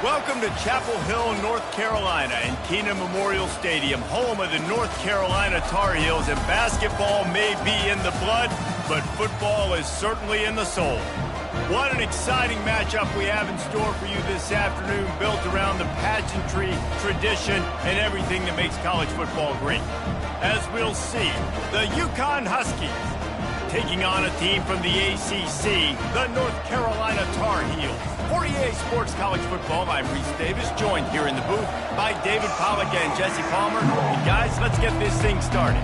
Welcome to Chapel Hill, North Carolina, and Kenan Memorial Stadium, home of the North Carolina Tar Heels. And basketball may be in the blood, but football is certainly in the soul. What an exciting matchup we have in store for you this afternoon, built around the pageantry, tradition, and everything that makes college football great. As we'll see, the UCONN Huskies taking on a team from the ACC, the North Carolina Tar Heels. For EA Sports College Football, I'm Reese Davis, joined here in the booth by David Pollack and Jesse Palmer. And guys, let's get this thing started.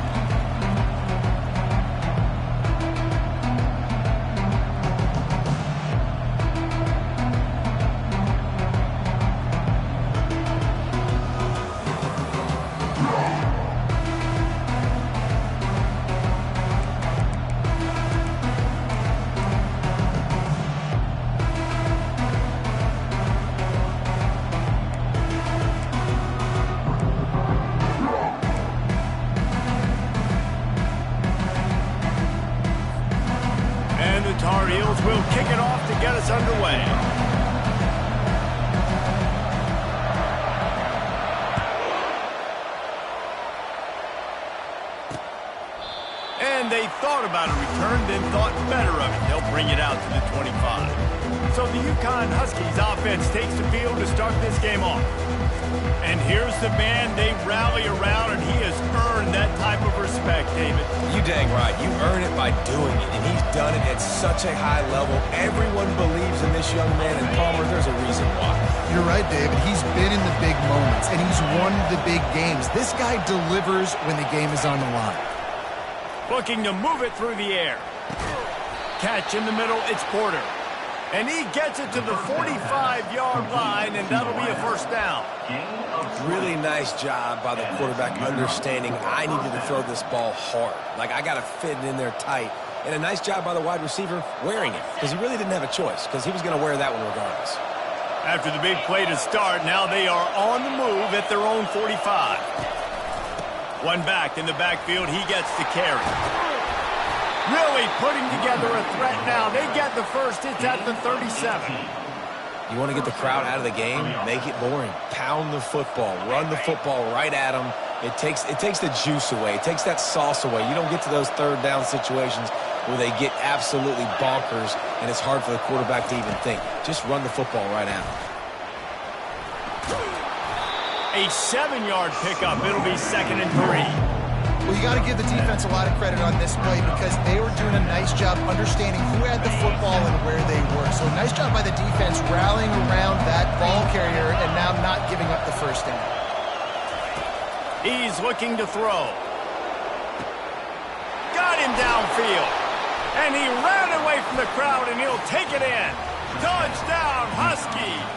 Tar Heels will kick it off to get us underway. And they thought about a return, then thought better of it. They'll bring it out to the 25. So the UConn Huskies offense takes the field to start this game off. And here's the man they rally around, and he has earned that type of respect, David. You dang right. You earn it by doing it, and he's done it at such a high level. Everyone believes in this young man, and Palmer, there's a reason why. You're right, David. He's been in the big moments, and he's won the big games. This guy delivers when the game is on the line. Looking to move it through the air. Catch in the middle, it's Porter. And he gets it to the 45-yard line, and that'll be a first down. Really nice job by the quarterback understanding I needed to throw this ball hard. Like, I got to fit it in there tight. And a nice job by the wide receiver wearing it, because he really didn't have a choice, because he was going to wear that one regardless. After the big play to start, now they are on the move at their own 45. One back in the backfield, he gets the carry. Really putting together a threat now. They get the first. It's at the 37. You want to get the crowd out of the game? Make it boring. Pound the football. Run the football right at them. It takes the juice away. It takes that sauce away. You don't get to those third down situations where they get absolutely bonkers, and it's hard for the quarterback to even think. Just run the football right at them. A 7-yard pickup. It'll be 2nd and 3. Well, you got to give the defense a lot of credit on this play because they were doing a nice job understanding who had the football and where they were. So nice job by the defense rallying around that ball carrier and now not giving up the first down. He's looking to throw. Got him downfield. And he ran away from the crowd, and he'll take it in. Touchdown, Huskies.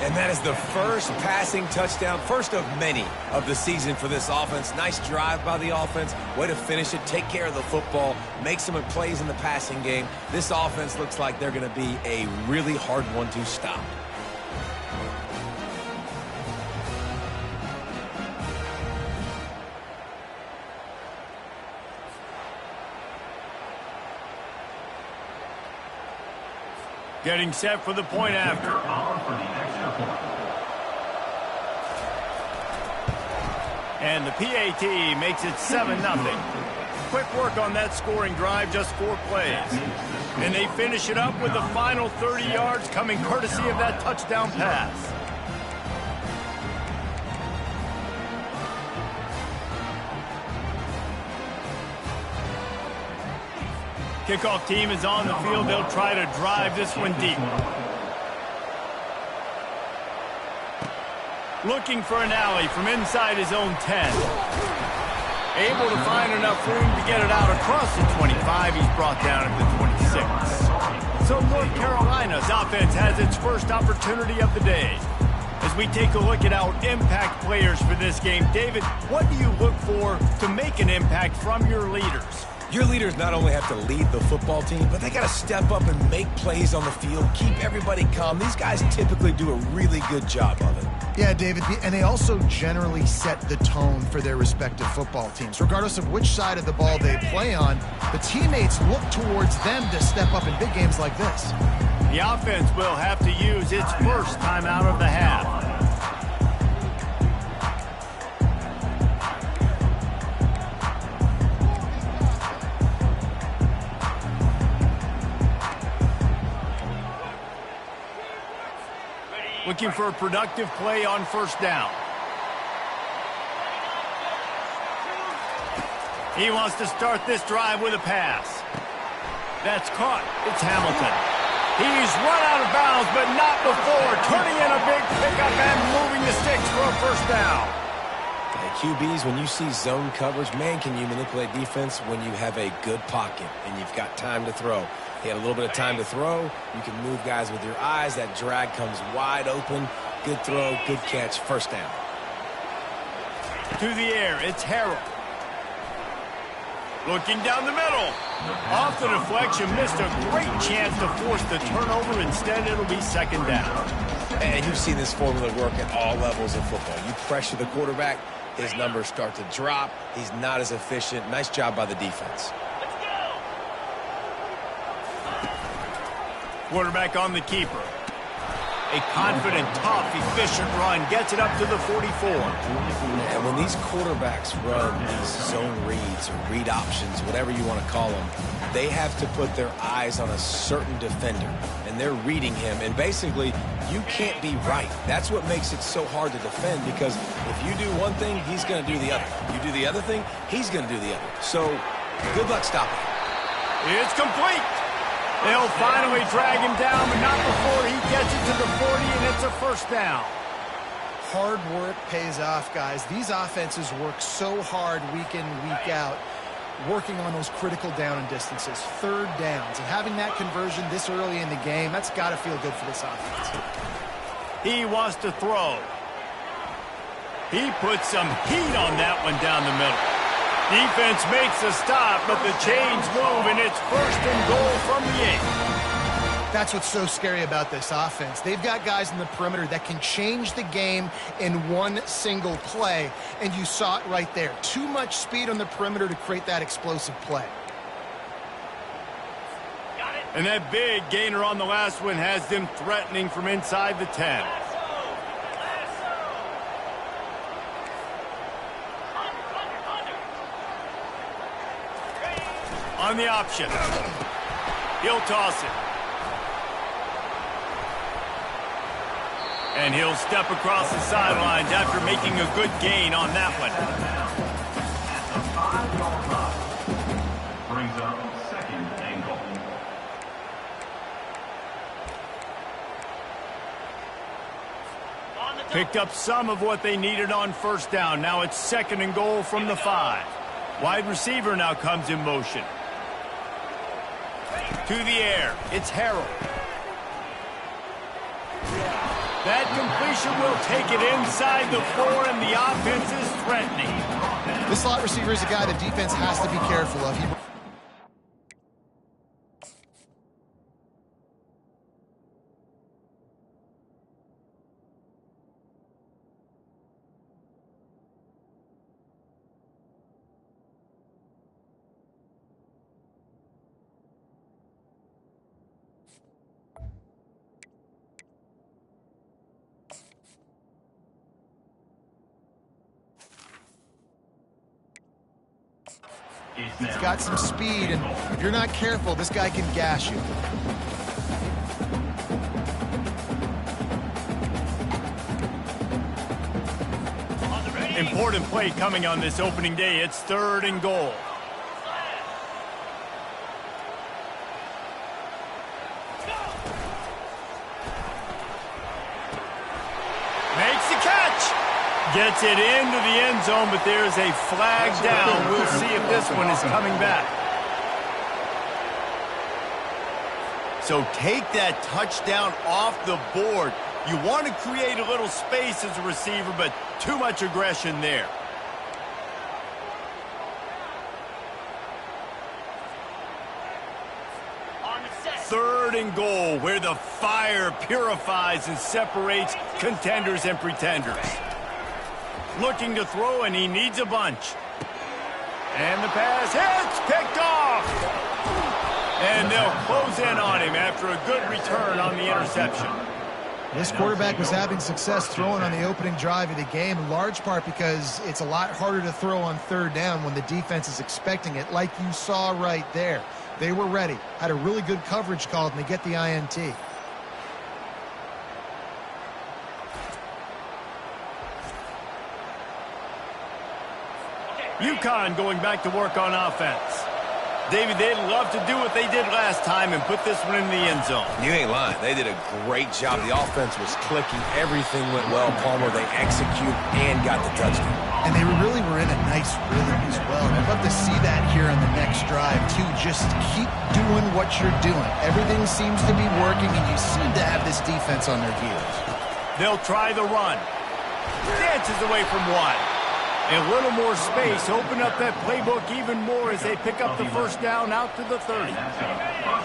And that is the first passing touchdown, first of many of the season for this offense. Nice drive by the offense. Way to finish it. Take care of the football. Make some plays in the passing game. This offense looks like they're going to be a really hard one to stop. Getting set for the point after. And the PAT makes it 7-0. Quick work on that scoring drive, just 4 plays. And they finish it up with the final 30 yards coming courtesy of that touchdown pass. Kickoff team is on the field. They'll try to drive this one deep. Looking for an alley from inside his own 10. Able to find enough room to get it out across the 25. He's brought down at the 26. So North Carolina's offense has its first opportunity of the day. As we take a look at our impact players for this game, David, what do you look for to make an impact from your leaders? Your leaders not only have to lead the football team, but they got to step up and make plays on the field, keep everybody calm. These guys typically do a really good job of it. Yeah, David, and they also generally set the tone for their respective football teams. Regardless of which side of the ball they play on, the teammates look towards them to step up in big games like this. The offense will have to use its first timeout of the half. Looking for a productive play on first down. He wants to start this drive with a pass. That's caught. It's Hamilton. He's run out of bounds, but not before turning in a big pickup and moving the sticks for a first down. QBs, when you see zone coverage, man, can you manipulate defense when you have a good pocket and you've got time to throw. He had a little bit of time to throw. You can move guys with your eyes. That drag comes wide open. Good throw, good catch, first down. To the air, it's Harrell. Looking down the middle. Off the deflection, missed a great chance to force the turnover. Instead, it'll be second down. And you've seen this formula work at all levels of football. You pressure the quarterback, his numbers start to drop. He's not as efficient. Nice job by the defense. Quarterback on the keeper. A confident, tough, efficient run gets it up to the 44. And when these quarterbacks run these zone reads or read options, whatever you want to call them, they have to put their eyes on a certain defender, and they're reading him. And basically, you can't be right. That's what makes it so hard to defend, because if you do one thing, he's going to do the other. You do the other thing, he's going to do the other. So, good luck stopping him. It's complete. They'll finally drag him down, but not before he gets it to the 40, and it's a first down. Hard work pays off, guys. These offenses work so hard week in, week out, working on those critical down and distances, third downs. And having that conversion this early in the game, that's got to feel good for this offense. He wants to throw. He puts some heat on that one down the middle. Defense makes a stop, but the chains move, and it's first and goal from the 8. That's what's so scary about this offense. They've got guys in the perimeter that can change the game in one single play, and you saw it right there. Too much speed on the perimeter to create that explosive play. And that big gainer on the last one has them threatening from inside the 10. On the option. He'll toss it. And he'll step across the sidelines after making a good gain on that one. Brings up second and goal. Picked up some of what they needed on first down. Now it's second and goal from the 5. Wide receiver now comes in motion. To the air, it's Harrell. That completion will take it inside the 4, and the offense is threatening. This slot receiver is a guy the defense has to be careful of. He's got some speed, and if you're not careful, this guy can gash you. Important play coming on this opening day. It's third and goal. Makes the catch. Gets it into the end zone, but there's a flag down. We'll see if this one is coming back. So take that touchdown off the board. You want to create a little space as a receiver, but too much aggression there. 3rd and goal, where the fire purifies and separates contenders and pretenders. Looking to throw, and he needs a bunch. And the pass hits, picked off. And they'll close in on him after a good return on the interception. This quarterback was having success throwing on the opening drive of the game, in large part because it's a lot harder to throw on 3rd down when the defense is expecting it, like you saw right there. They were ready, had a really good coverage called, and they get the INT. UConn going back to work on offense. David, they'd love to do what they did last time and put this one in the end zone. You ain't lying. They did a great job. The offense was clicking. Everything went well, Palmer. They executed and got the touchdown. And they really were in a nice rhythm as well. And I'd love to see that here on the next drive, too. Just keep doing what you're doing. Everything seems to be working, and you seem to have this defense on their heels. They'll try the run. Dances away from one. A little more space, open up that playbook even more as they pick up the 1st down out to the 30.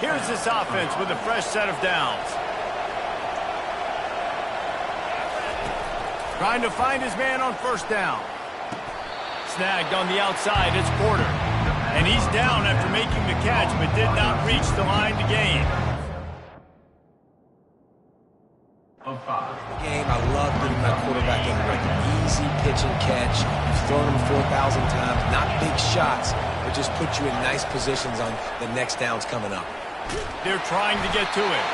Here's this offense with a fresh set of downs. Trying to find his man on 1st down. Snagged on the outside, it's Porter. And he's down after making the catch, but did not reach the line to gain. Game, I love getting my quarterback in like an easy pitch and catch. You've thrown him 4,000 times, not big shots, but just put you in nice positions on the next downs coming up. They're trying to get to it.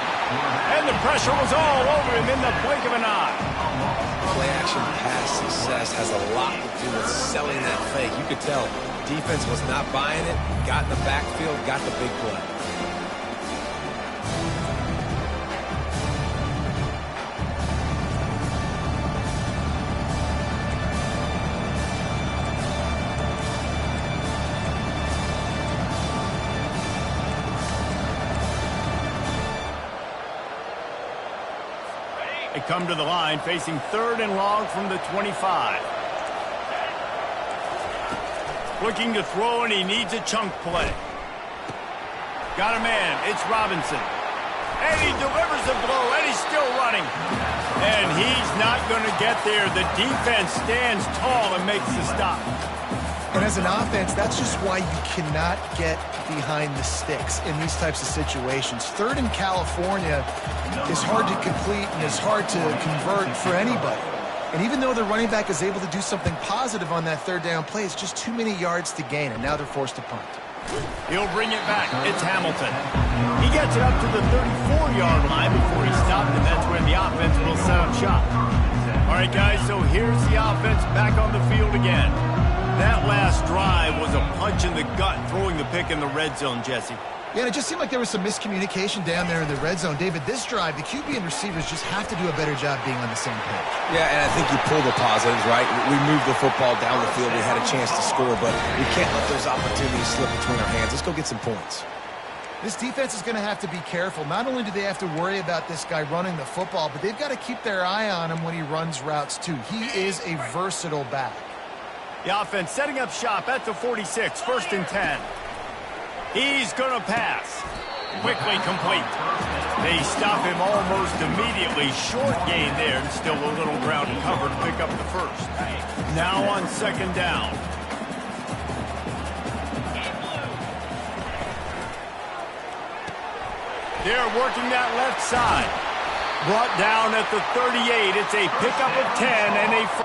And the pressure was all over him in the blink of an eye. Play action pass success has a lot to do with selling that fake. You could tell defense was not buying it, got in the backfield, got the big play. They come to the line facing 3rd and long from the 25. Looking to throw, and he needs a chunk play. Got a man. It's Robinson. And he delivers the blow, and he's still running. And he's not going to get there. The defense stands tall and makes the stop. And as an offense, that's just why you cannot get behind the sticks in these types of situations. 3rd in California is hard to complete and is hard to convert for anybody. And even though the running back is able to do something positive on that 3rd down play, it's just too many yards to gain, and now they're forced to punt. He'll bring it back. It's Hamilton. He gets it up to the 34-yard line before he stopped, and that's when the offense will set up shop. All right, guys, so here's the offense back on the field again. That last drive was a punch in the gut, throwing the pick in the red zone, Jesse. Yeah, and it just seemed like there was some miscommunication down there in the red zone. David, this drive, the QB and receivers just have to do a better job being on the same page. Yeah, and I think you pull the positives, right? We moved the football down the field. We had a chance to score, but we can't let those opportunities slip between our hands. Let's go get some points. This defense is going to have to be careful. Not only do they have to worry about this guy running the football, but they've got to keep their eye on him when he runs routes, too. He is a versatile back. The offense setting up shop at the 46, 1st and 10. He's going to pass. Quickly complete. They stop him almost immediately. Short gain there, and still a little ground to cover to pick up the 1st. Now on 2nd down. They're working that left side. Brought down at the 38. It's a pickup of 10 and a...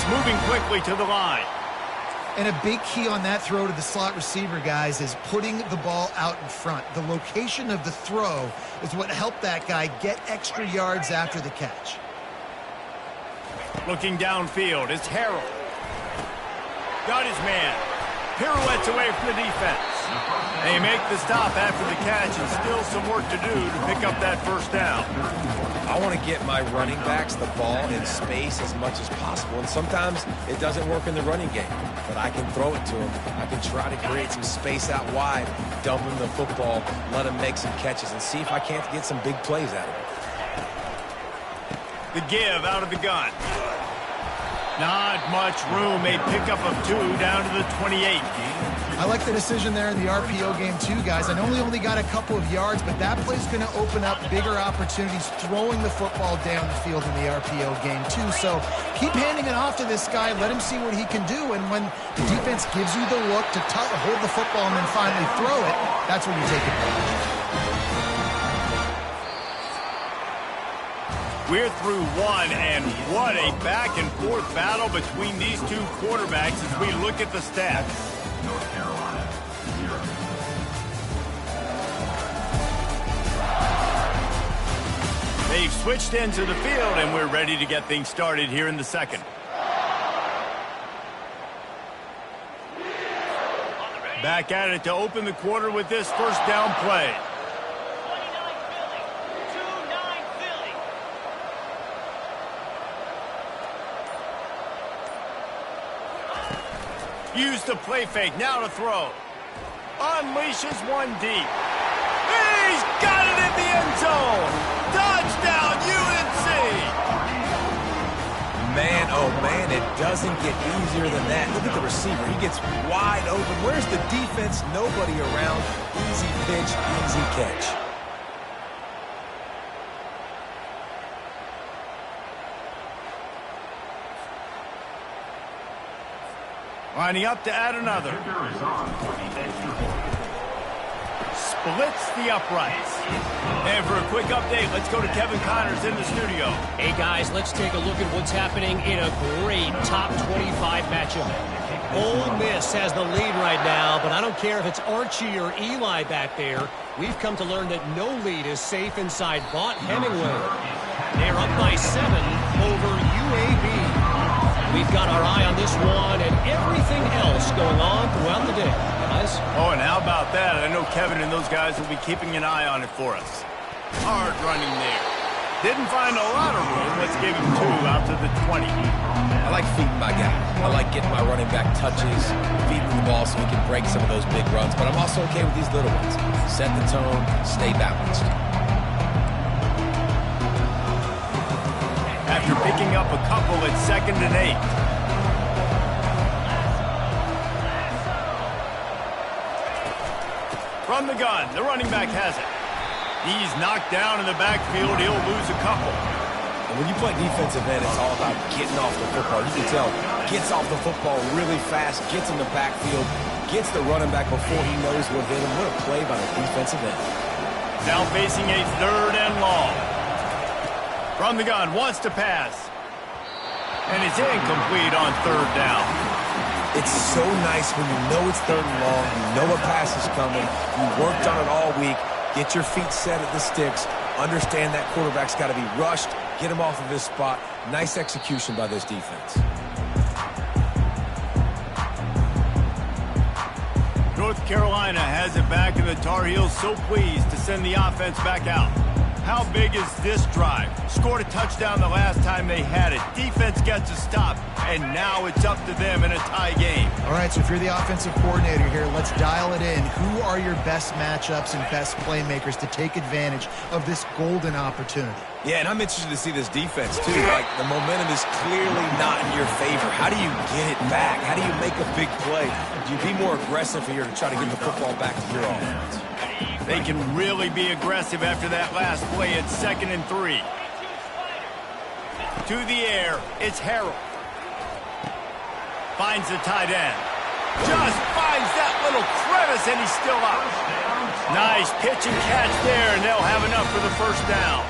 moving quickly to the line. And a big key on that throw to the slot receiver, guys, is putting the ball out in front. The location of the throw is what helped that guy get extra yards after the catch. Looking downfield, it's Harold. Got his man. Pirouettes away from the defense. They make the stop after the catch, and still some work to do to pick up that first down. I want to get my running backs the ball in space as much as possible, and sometimes it doesn't work in the running game, but I can throw it to them. I can try to create some space out wide, dump them the football, let them make some catches, and see if I can't get some big plays out of it. The give out of the gun. Not much room. A pickup of 2 down to the 28. I like the decision there in the RPO game too, guys. I know he only got a couple of yards, but that play's going to open up bigger opportunities throwing the football down the field in the RPO game too. So keep handing it off to this guy. Let him see what he can do. And when the defense gives you the look to hold the football and then finally throw it, that's when you take advantage. We're through one, and what a back-and-forth battle between these two quarterbacks as we look at the stats. North Carolina, 0. They've switched into the field, and we're ready to get things started here in the second. Back at it to open the quarter with this first down play. Use the play fake, now to throw. Unleashes one deep. He's got it in the end zone. Touchdown, UNC. Man, oh man, it doesn't get easier than that. Look at the receiver. He gets wide open. Where's the defense? Nobody around. Easy pitch, easy catch. Lining up to add another. Splits the uprights. And for a quick update, let's go to Kevin Connors in the studio. Hey, guys, let's take a look at what's happening in a great top 25 matchup. Ole Miss has the lead right now, but I don't care if it's Archie or Eli back there. We've come to learn that no lead is safe inside Vaught Hemingway. They're up by 7 over UAB. We've got our eye on this one and everything else going on throughout the day, guys. Oh, and how about that? I know Kevin and those guys will be keeping an eye on it for us. Hard running there. Didn't find a lot of room. Let's give him 2 out to the 20. I like feeding my guy. I like getting my running back touches, feeding the ball so he can break some of those big runs. But I'm also okay with these little ones. Set the tone, stay balanced. After picking up a couple at 2nd and 8. From the gun, the running back has it. He's knocked down in the backfield. He'll lose a couple. And when you play defensive end, it's all about getting off the football. You can tell, gets off the football really fast, gets in the backfield, gets the running back before he knows what hit him. What a play by the defensive end. Now facing a 3rd and long. From the gun, wants to pass. And it's incomplete on 3rd down. It's so nice when you know it's 3rd and long, you know a pass is coming, you worked on it all week, get your feet set at the sticks, understand that quarterback's got to be rushed, get him off of this spot. Nice execution by this defense. North Carolina has it back, and the Tar Heels so pleased to send the offense back out. How big is this drive? Scored a touchdown the last time they had it. Defense gets a stop, and now it's up to them in a tie game. All right, so if you're the offensive coordinator here, let's dial it in. Who are your best matchups and best playmakers to take advantage of this golden opportunity? Yeah, and I'm interested to see this defense, too. Like, the momentum is clearly not in your favor. How do you get it back? How do you make a big play? Do you be more aggressive here to try to get the football back to your offense? They can really be aggressive after that last play at 2nd and 3. To the air, it's Harold. Finds the tight end. Just finds that little crevice, and he's still up. Nice pitch and catch there, and they'll have enough for the first down.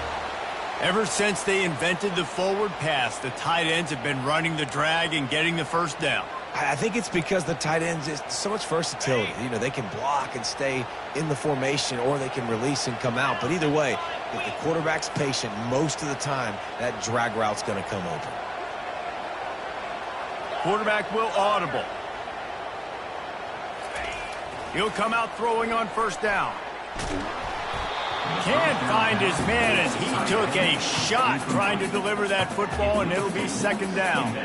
Ever since they invented the forward pass, the tight ends have been running the drag and getting the first down. I think it's because the tight ends is so much versatility. You know, they can block and stay in the formation, or they can release and come out. But either way, if the quarterback's patient, most of the time, that drag route's going to come open. Quarterback will audible. He'll come out throwing on first down. Can't find his man as he took a shot trying to deliver that football, and it'll be second down.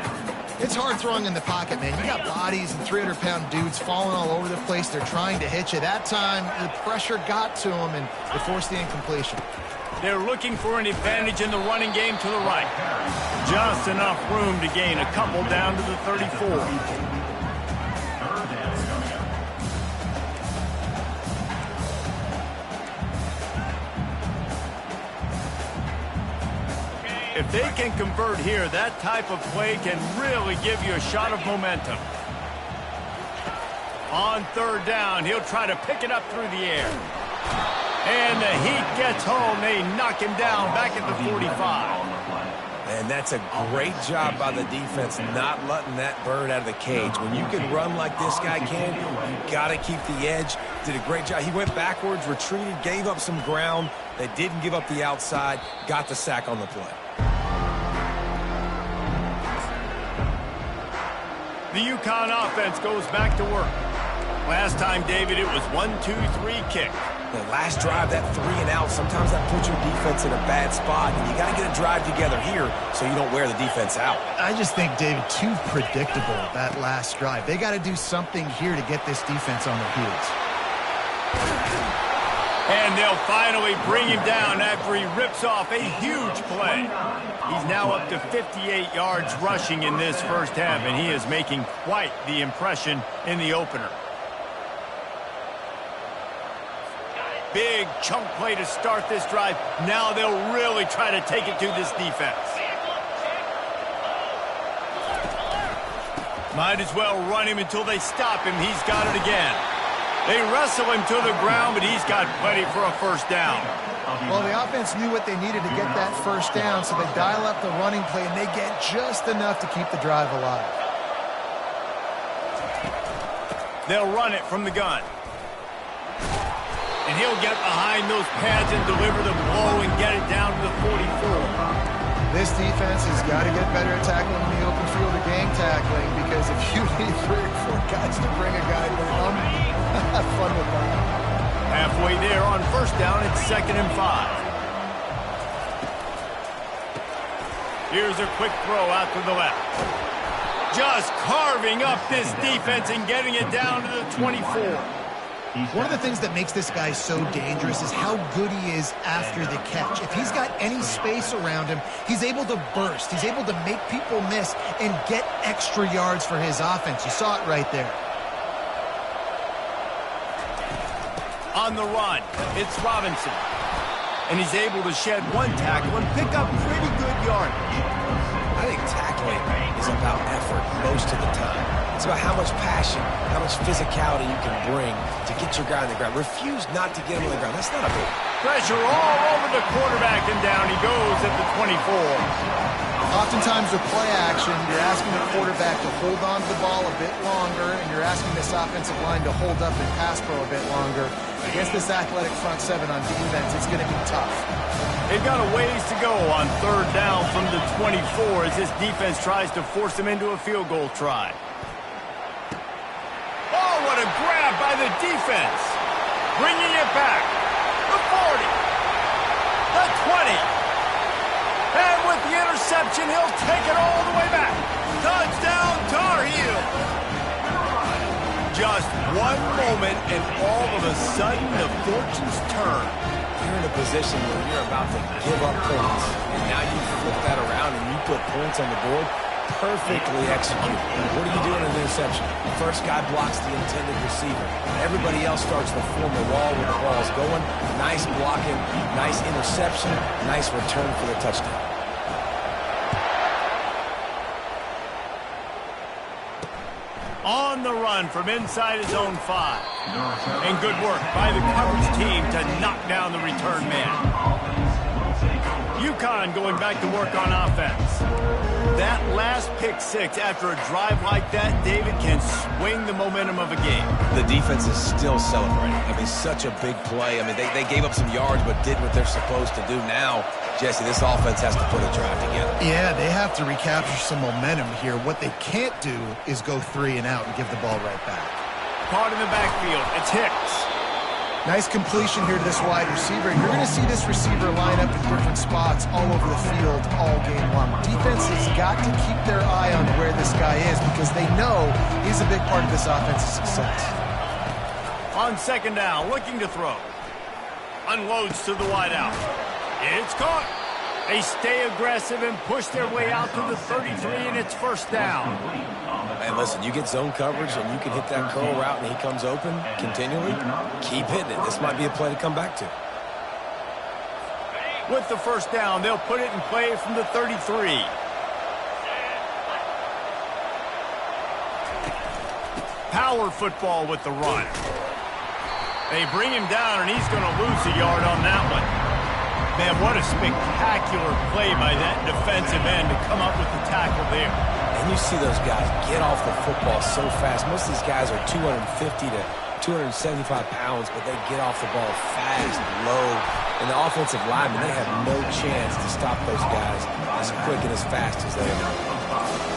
It's hard throwing in the pocket, man. You got bodies and 300-pound dudes falling all over the place. They're trying to hit you. That time, the pressure got to them, and it forced the incompletion. They're looking for an advantage in the running game to the right. Just enough room to gain a couple down to the 34. If they can convert here, that type of play can really give you a shot of momentum. On third down, he'll try to pick it up through the air. And the heat gets home. They knock him down back at the 45. And that's a great job by the defense not letting that bird out of the cage. When you can run like this guy can, you got to keep the edge. Did a great job. He went backwards, retreated, gave up some ground. They didn't give up the outside, got the sack on the play. The UConn offense goes back to work. Last time, David, it was 1-2-3 kick. The last drive, that 3 and out, sometimes that puts your defense in a bad spot, and you got to get a drive together here so you don't wear the defense out. I just think, David, too predictable, that last drive. They got to do something here to get this defense on their heels. And they'll finally bring him down after he rips off a huge play. He's now up to 58 yards rushing in this first half, and he is making quite the impression in the opener. Big chunk play to start this drive. Now they'll really try to take it to this defense. Might as well run him until they stop him. He's got it again. They wrestle him to the ground, but he's got plenty for a first down. Well, the offense knew what they needed to get that first down, so they dial up the running play, and they get just enough to keep the drive alive. They'll run it from the gun. And he'll get behind those pads and deliver the blow and get it down to the 44. This defense has got to get better at tackling in the open field or gang tackling, because if you need 3 or 4 guys to bring a guy down, have fun with that. Halfway there on first down, it's 2nd and 5. Here's a quick throw out to the left. Just carving up this defense and getting it down to the 24. One of the things that makes this guy so dangerous is how good he is after the catch. If he's got any space around him, he's able to burst. He's able to make people miss and get extra yards for his offense. You saw it right there. On the run, it's Robinson. And he's able to shed 1 tackle and pick up pretty good yardage. I think tackling is about effort most of the time. It's about how much passion, how much physicality you can bring to get your guy on the ground. Refuse not to get him on the ground. That's not a big pressure all over the quarterback, and down he goes at the 24. Oftentimes with play action, you're asking the quarterback to hold on to the ball a bit longer, and you're asking this offensive line to hold up and pass pro a bit longer. Against this athletic front 7 on defense, it's going to be tough. They've got a ways to go on third down from the 24 as this defense tries to force them into a field goal try. Oh, what a grab by the defense. Bringing it back. The 40. The 20. And with the interception, he'll take it all the way back. Touchdown, Tar Heels. Just one moment, and all of a sudden, the fortunes turn. You're in a position where you're about to give up points, and now you flip that around and you put points on the board. Perfectly executed. What are you doing in an interception? The first guy blocks the intended receiver. Everybody else starts to form a wall where the ball's going. Nice blocking, nice interception, nice return for the touchdown. On the run from inside his own 5. And good work by the coverage team to knock down the return man. UConn going back to work on offense. That last pick six after a drive like that, David, can swing the momentum of a game. The defense is still celebrating. I mean, such a big play. I mean, they gave up some yards but did what they're supposed to do. Now, Jesse, this offense has to put a drive together. Yeah, they have to recapture some momentum here. What they can't do is go 3 and out and give the ball right back. Caught in the backfield. It's Hicks. Nice completion here to this wide receiver. You're going to see this receiver line up in different spots all over the field all game long. Defense has got to keep their eye on where this guy is because they know he's a big part of this offense's success. On second down, looking to throw. Unloads to the wideout. It's caught. They stay aggressive and push their way out to the 33, and it's first down. And listen, you get zone coverage and you can hit that curl route and he comes open continually, keep hitting it. This might be a play to come back to. With the first down, they'll put it in play from the 33. Power football with the run. They bring him down, and he's going to lose a yard on that one. Man, what a spectacular play by that defensive end to come up with the tackle there. And you see those guys get off the football so fast. Most of these guys are 250 to 275 pounds, but they get off the ball fast, low. And the offensive linemen, they have no chance to stop those guys as quick and as fast as they are.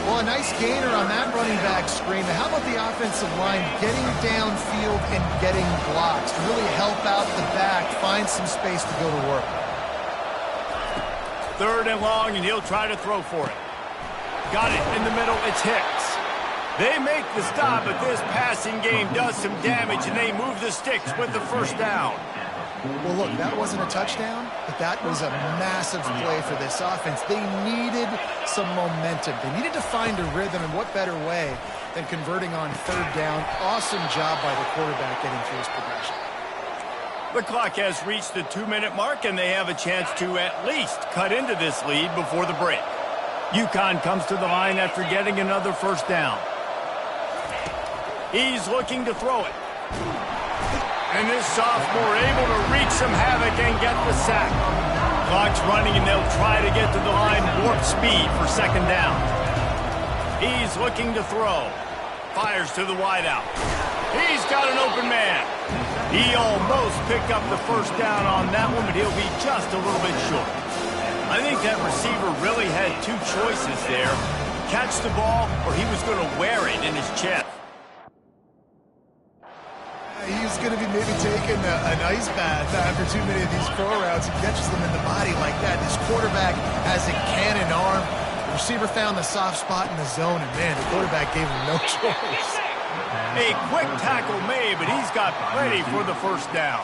Well, a nice gainer on that running back screen. Now, how about the offensive line getting downfield and getting blocks to really help out the back, find some space to go to work? Third and long, and he'll try to throw for it. Got it in the middle. It's Hicks. They make the stop, but this passing game does some damage, and they move the sticks with the first down. Well, look, that wasn't a touchdown, but that was a massive play for this offense. They needed some momentum. They needed to find a rhythm, and what better way than converting on third down. Awesome job by the quarterback getting through his progression. The clock has reached the 2-minute mark, and they have a chance to at least cut into this lead before the break. UConn comes to the line after getting another first down. He's looking to throw it. And this sophomore able to wreak some havoc and get the sack. Clock's running, and they'll try to get to the line warp speed for second down. He's looking to throw. Fires to the wideout. He's got an open man. He almost picked up the first down on that one, but he'll be just a little bit short. I think that receiver really had two choices there. Catch the ball, or he was going to wear it in his chest. He's going to be maybe taking an ice bath after too many of these throw routes. He catches them in the body like that. This quarterback has a cannon arm. The receiver found the soft spot in the zone, and man, the quarterback gave him no choice. A quick tackle made, but he's got plenty for the first down.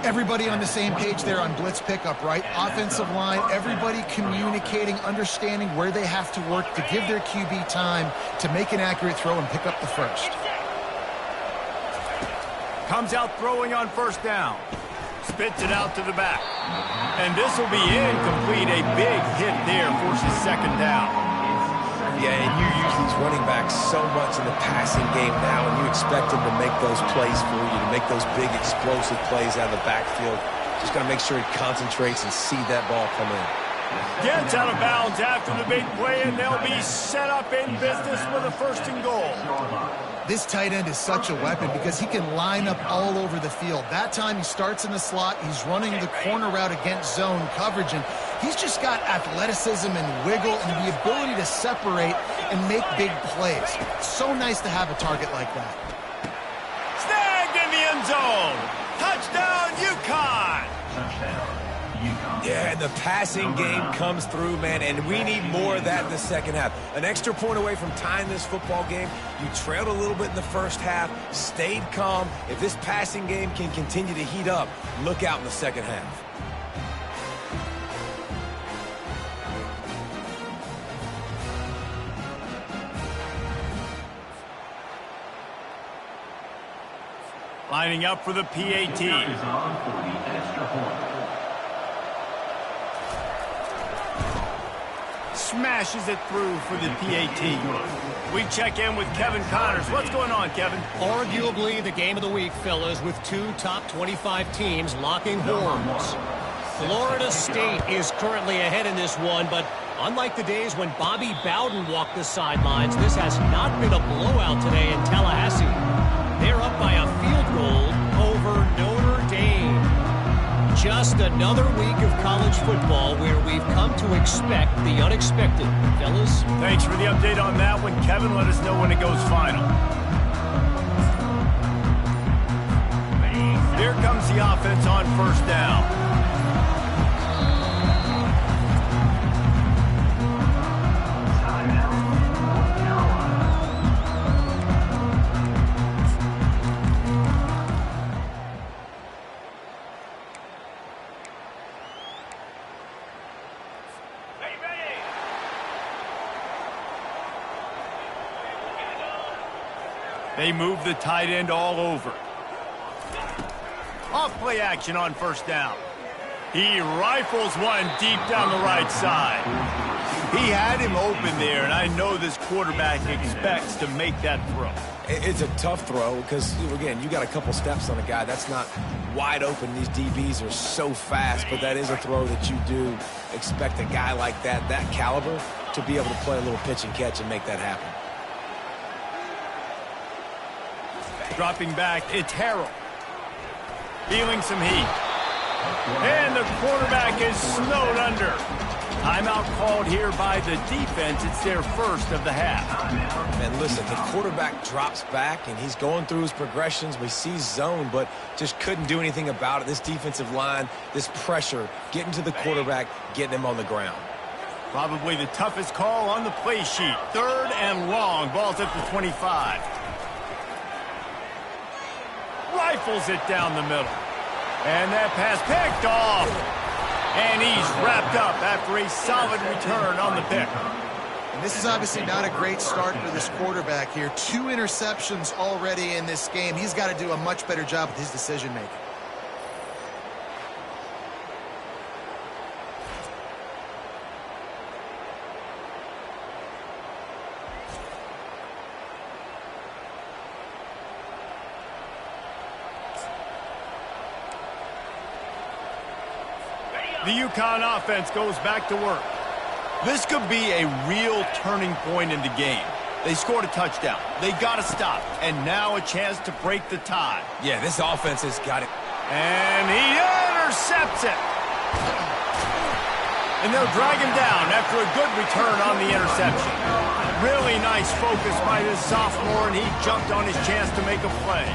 Everybody on the same page there on blitz pickup, right? Offensive line, everybody communicating, understanding where they have to work to give their QB time to make an accurate throw and pick up the first. Comes out throwing on first down. Spits it out to the back. And this will be incomplete. A big hit there forces second down. Yeah, and you use these running backs so much in the passing game now, and you expect them to make those plays for you, to make those big explosive plays out of the backfield. Just got to make sure he concentrates and see that ball come in. Gets out of bounds after the big play, and they'll be set up in business with a first and goal. This tight end is such a weapon because he can line up all over the field. That time he starts in the slot. He's running the corner route against zone coverage, and he's just got athleticism and wiggle and the ability to separate and make big plays. It's so nice to have a target like that. Snagged in the end zone. Touchdown, UConn. Yeah, and the passing game comes through, man, and we need more of that in the second half. An extra point away from tying this football game. You trailed a little bit in the first half, stayed calm. If this passing game can continue to heat up, look out in the second half. Lining up for the PAT. Is on for the extra point. Smashes it through for the PAT. We check in with Kevin Connors. What's going on, Kevin? Arguably the game of the week, fellas, with two top 25 teams locking horns. Florida State is currently ahead in this one, but unlike the days when Bobby Bowden walked the sidelines, this has not been a blowout today in Tallahassee. They're up by a field goal over Notre Dame. Just another week of college football where we've come to expect the unexpected. Fellas? Thanks for the update on that one, Kevin. Let us know when it goes final. Here comes the offense on first down. They move the tight end all over. Off play action on first down. He rifles one deep down the right side. He had him open there, and I know this quarterback expects to make that throw. It's a tough throw because, again, you got a couple steps on a guy. That's not wide open. These DBs are so fast, but that is a throw that you do expect a guy like that caliber, to be able to play a little pitch and catch and make that happen. Dropping back, it's Harrell. Feeling some heat. And the quarterback is snowed under. Timeout called here by the defense. It's their first of the half. And listen, the quarterback drops back, and he's going through his progressions. We see zone, but just couldn't do anything about it. This defensive line, this pressure, getting to the quarterback, getting him on the ground. Probably the toughest call on the play sheet. 3rd and long. Ball's at the 25. Rifles it down the middle. And that pass picked off. And he's wrapped up after a solid return on the pick. And this is obviously not a great start for this quarterback here. 2 interceptions already in this game. He's got to do a much better job with his decision-making. The UConn offense goes back to work. This could be a real turning point in the game. They scored a touchdown. They got to stop. And now a chance to break the tie. Yeah, this offense has got it. And he intercepts it. And they'll drag him down after a good return on the interception. Really nice focus by this sophomore, and he jumped on his chance to make a play.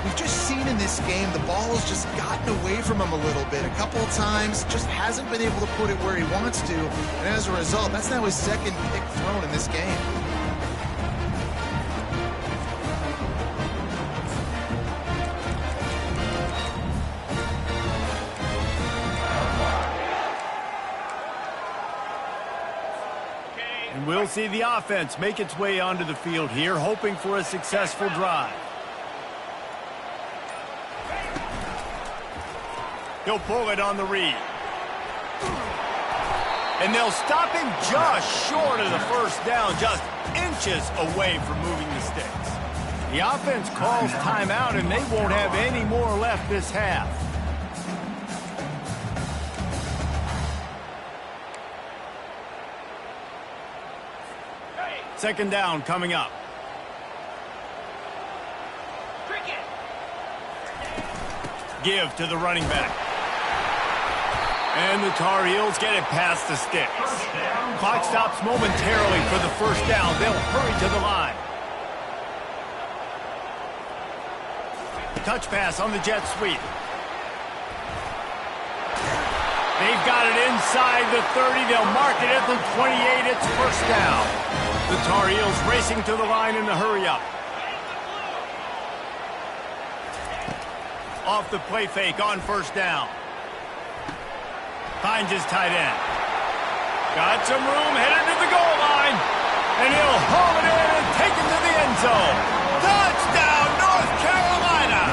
We've just seen in this game the ball has just gotten away from him a little bit. A couple of times, just hasn't been able to put it where he wants to. And as a result, that's now his 2nd pick thrown in this game. And we'll see the offense make its way onto the field here, hoping for a successful drive. He'll pull it on the read. And they'll stop him just short of the first down, just inches away from moving the sticks. The offense calls timeout, and they won't have any more left this half. Second down coming up. Give to the running back. And the Tar Heels get it past the sticks. Clock stops momentarily for the first down. They'll hurry to the line. Touch pass on the jet sweep. They've got it inside the 30. They'll mark it at the 28. It's first down. The Tar Heels racing to the line in the hurry-up. Off the play fake on first down. Finds his tight end. Got some room, headed to the goal line. And he'll haul it in and take it to the end zone. Touchdown, North Carolina!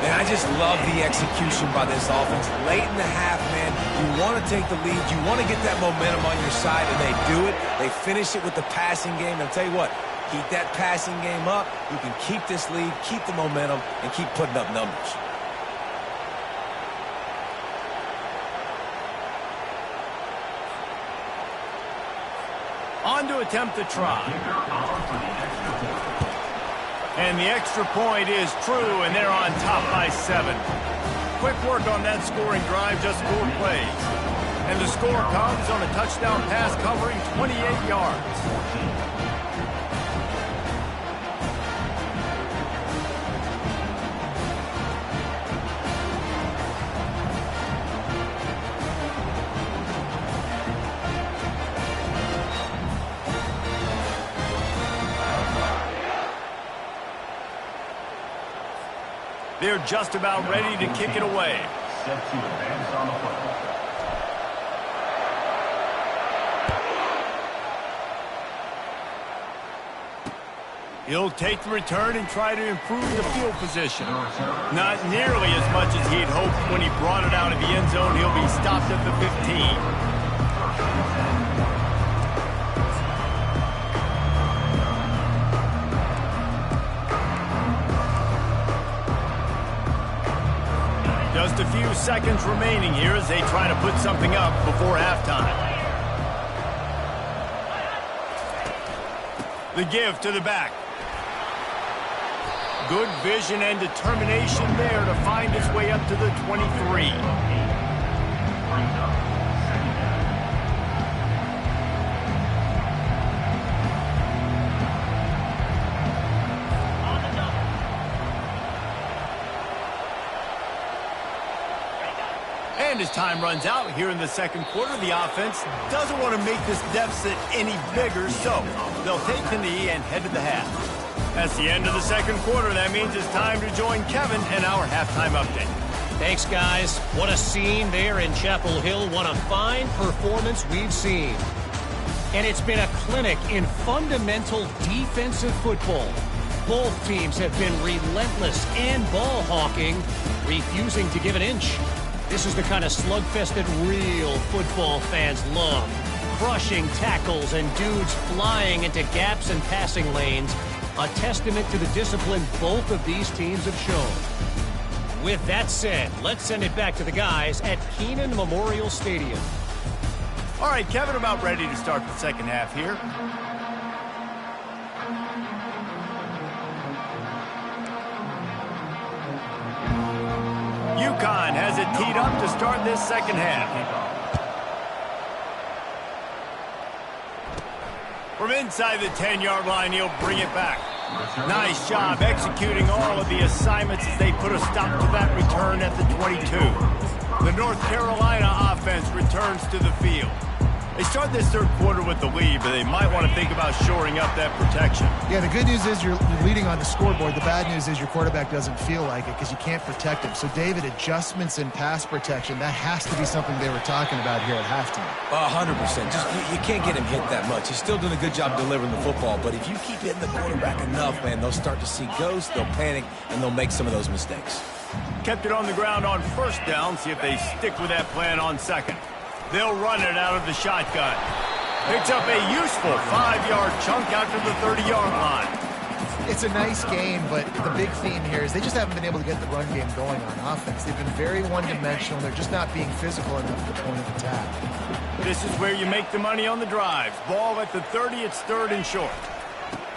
Man, I just love the execution by this offense. Late in the half, man, you want to take the lead. You want to get that momentum on your side, and they do it. They finish it with the passing game. And I'll tell you what, keep that passing game up. You can keep this lead, keep the momentum, and keep putting up numbers. attempt the try. And the extra point is true, and they're on top by 7. Quick work on that scoring drive, just 4 plays. And the score comes on a touchdown pass covering 28 yards. They're just about ready to kick it away. Set to advance on the football. He'll take the return and try to improve the field position. Not nearly as much as he'd hoped when he brought it out of the end zone. He'll be stopped at the 15. Just a few seconds remaining here as they try to put something up before halftime. The give to the back. Good vision and determination there to find his way up to the 23. And as time runs out here in the second quarter, the offense doesn't want to make this deficit any bigger, so they'll take the knee and head to the half. That's the end of the second quarter. That means it's time to join Kevin in our halftime update. Thanks, guys. What a scene there in Chapel Hill. What a fine performance we've seen. And it's been a clinic in fundamental defensive football. Both teams have been relentless and ball hawking, refusing to give an inch. This is the kind of slugfest that real football fans love. Crushing tackles and dudes flying into gaps and passing lanes. A testament to the discipline both of these teams have shown. With that said, let's send it back to the guys at UCONN Memorial Stadium. All right, Kevin, about ready to start the second half here. UConn has it teed up to start this second half. From inside the 10-yard line, he'll bring it back. Nice job executing all of the assignments as they put a stop to that return at the 22. The North Carolina offense returns to the field. They start this third quarter with the lead, but they might want to think about shoring up that protection. Yeah, the good news is you're leading on the scoreboard. The bad news is your quarterback doesn't feel like it because you can't protect him. So, David, adjustments in pass protection, that has to be something they were talking about here at halftime. 100%. Just you can't get him hit that much. He's still doing a good job delivering the football, but if you keep hitting the quarterback enough, man, they'll start to see ghosts, they'll panic, and they'll make some of those mistakes. Kept it on the ground on first down. See if they stick with that plan on second. They'll run it out of the shotgun. Picks up a useful 5-yard chunk out to the 30-yard line. It's a nice game, but the big theme here is they just haven't been able to get the run game going on offense. They've been very one-dimensional. They're just not being physical enough at the point of attack. This is where you make the money on the drives. Ball at the 30, it's third and short.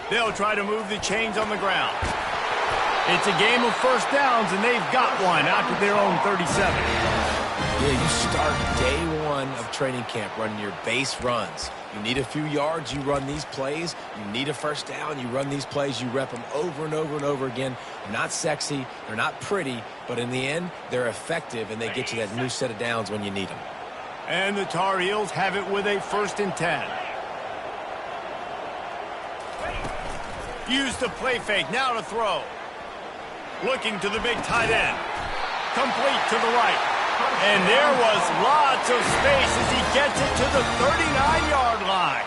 They'll try to move the chains on the ground. It's a game of first downs, and they've got one out to their own 37. Yeah, you start day one of training camp running your base runs. You need a few yards, you run these plays. You need a first down, you run these plays. You rep them over and over and over again. They're not sexy, they're not pretty, but in the end, they're effective, and they get you that new set of downs when you need them. And the Tar Heels have it with a 1st and 10. Use the play fake, now to throw. Looking to the big tight end. Complete to the right. And there was lots of space as he gets it to the 39-yard line.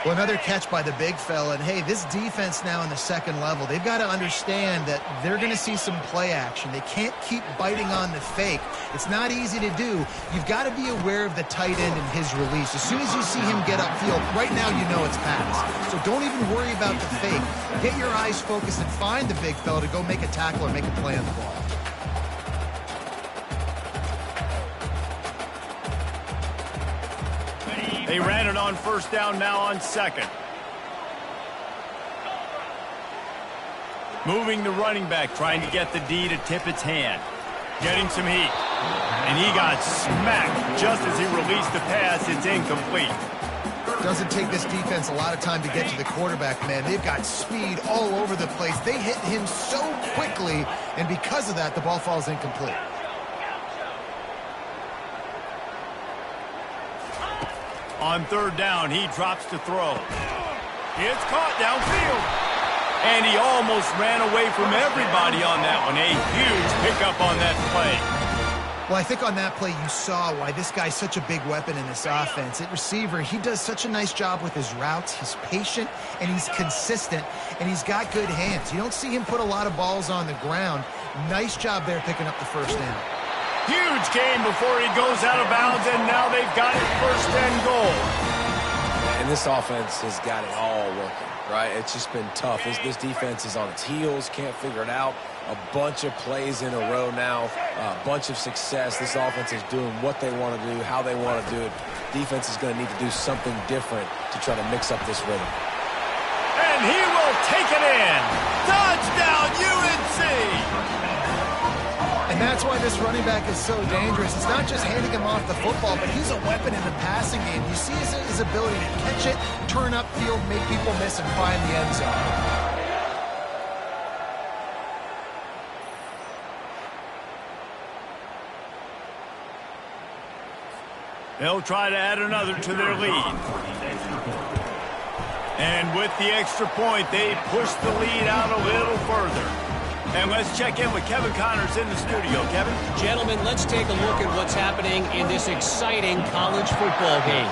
Well, another catch by the big fella. And, hey, this defense now in the second level, they've got to understand that they're going to see some play action. They can't keep biting on the fake. It's not easy to do. You've got to be aware of the tight end and his release. As soon as you see him get upfield, right now you know it's pass. So don't even worry about the fake. Get your eyes focused and find the big fella to go make a tackle or make a play on the ball. They ran it on first down, now on second. Moving the running back, trying to get the D to tip its hand. Getting some heat. And he got smacked just as he released the pass. It's incomplete. Doesn't take this defense a lot of time to get to the quarterback, man. They've got speed all over the place. They hit him so quickly, and because of that, the ball falls incomplete. On third down, he drops to throw. It's caught downfield. And he almost ran away from everybody on that one. A huge pickup on that play. Well, I think on that play you saw why this guy's such a big weapon in this offense. At receiver, he does such a nice job with his routes. He's patient, and he's consistent, and he's got good hands. You don't see him put a lot of balls on the ground. Nice job there picking up the first down. Huge game before he goes out of bounds, and now they've got it first and goal. And this offense has got it all working, right? It's just been tough. This defense is on its heels, can't figure it out. A bunch of plays in a row now, a bunch of success. This offense is doing what they want to do, how they want to do it. Defense is going to need to do something different to try to mix up this rhythm. And he will take it in. Touchdown, UNC! And that's why this running back is so dangerous. It's not just handing him off the football, but he's a weapon in the passing game. You see his ability to catch it, turn upfield, make people miss, and find the end zone. They'll try to add another to their lead. And with the extra point, they push the lead out a little further. And let's check in with Kevin Connors in the studio. Kevin? Gentlemen, let's take a look at what's happening in this exciting college football game.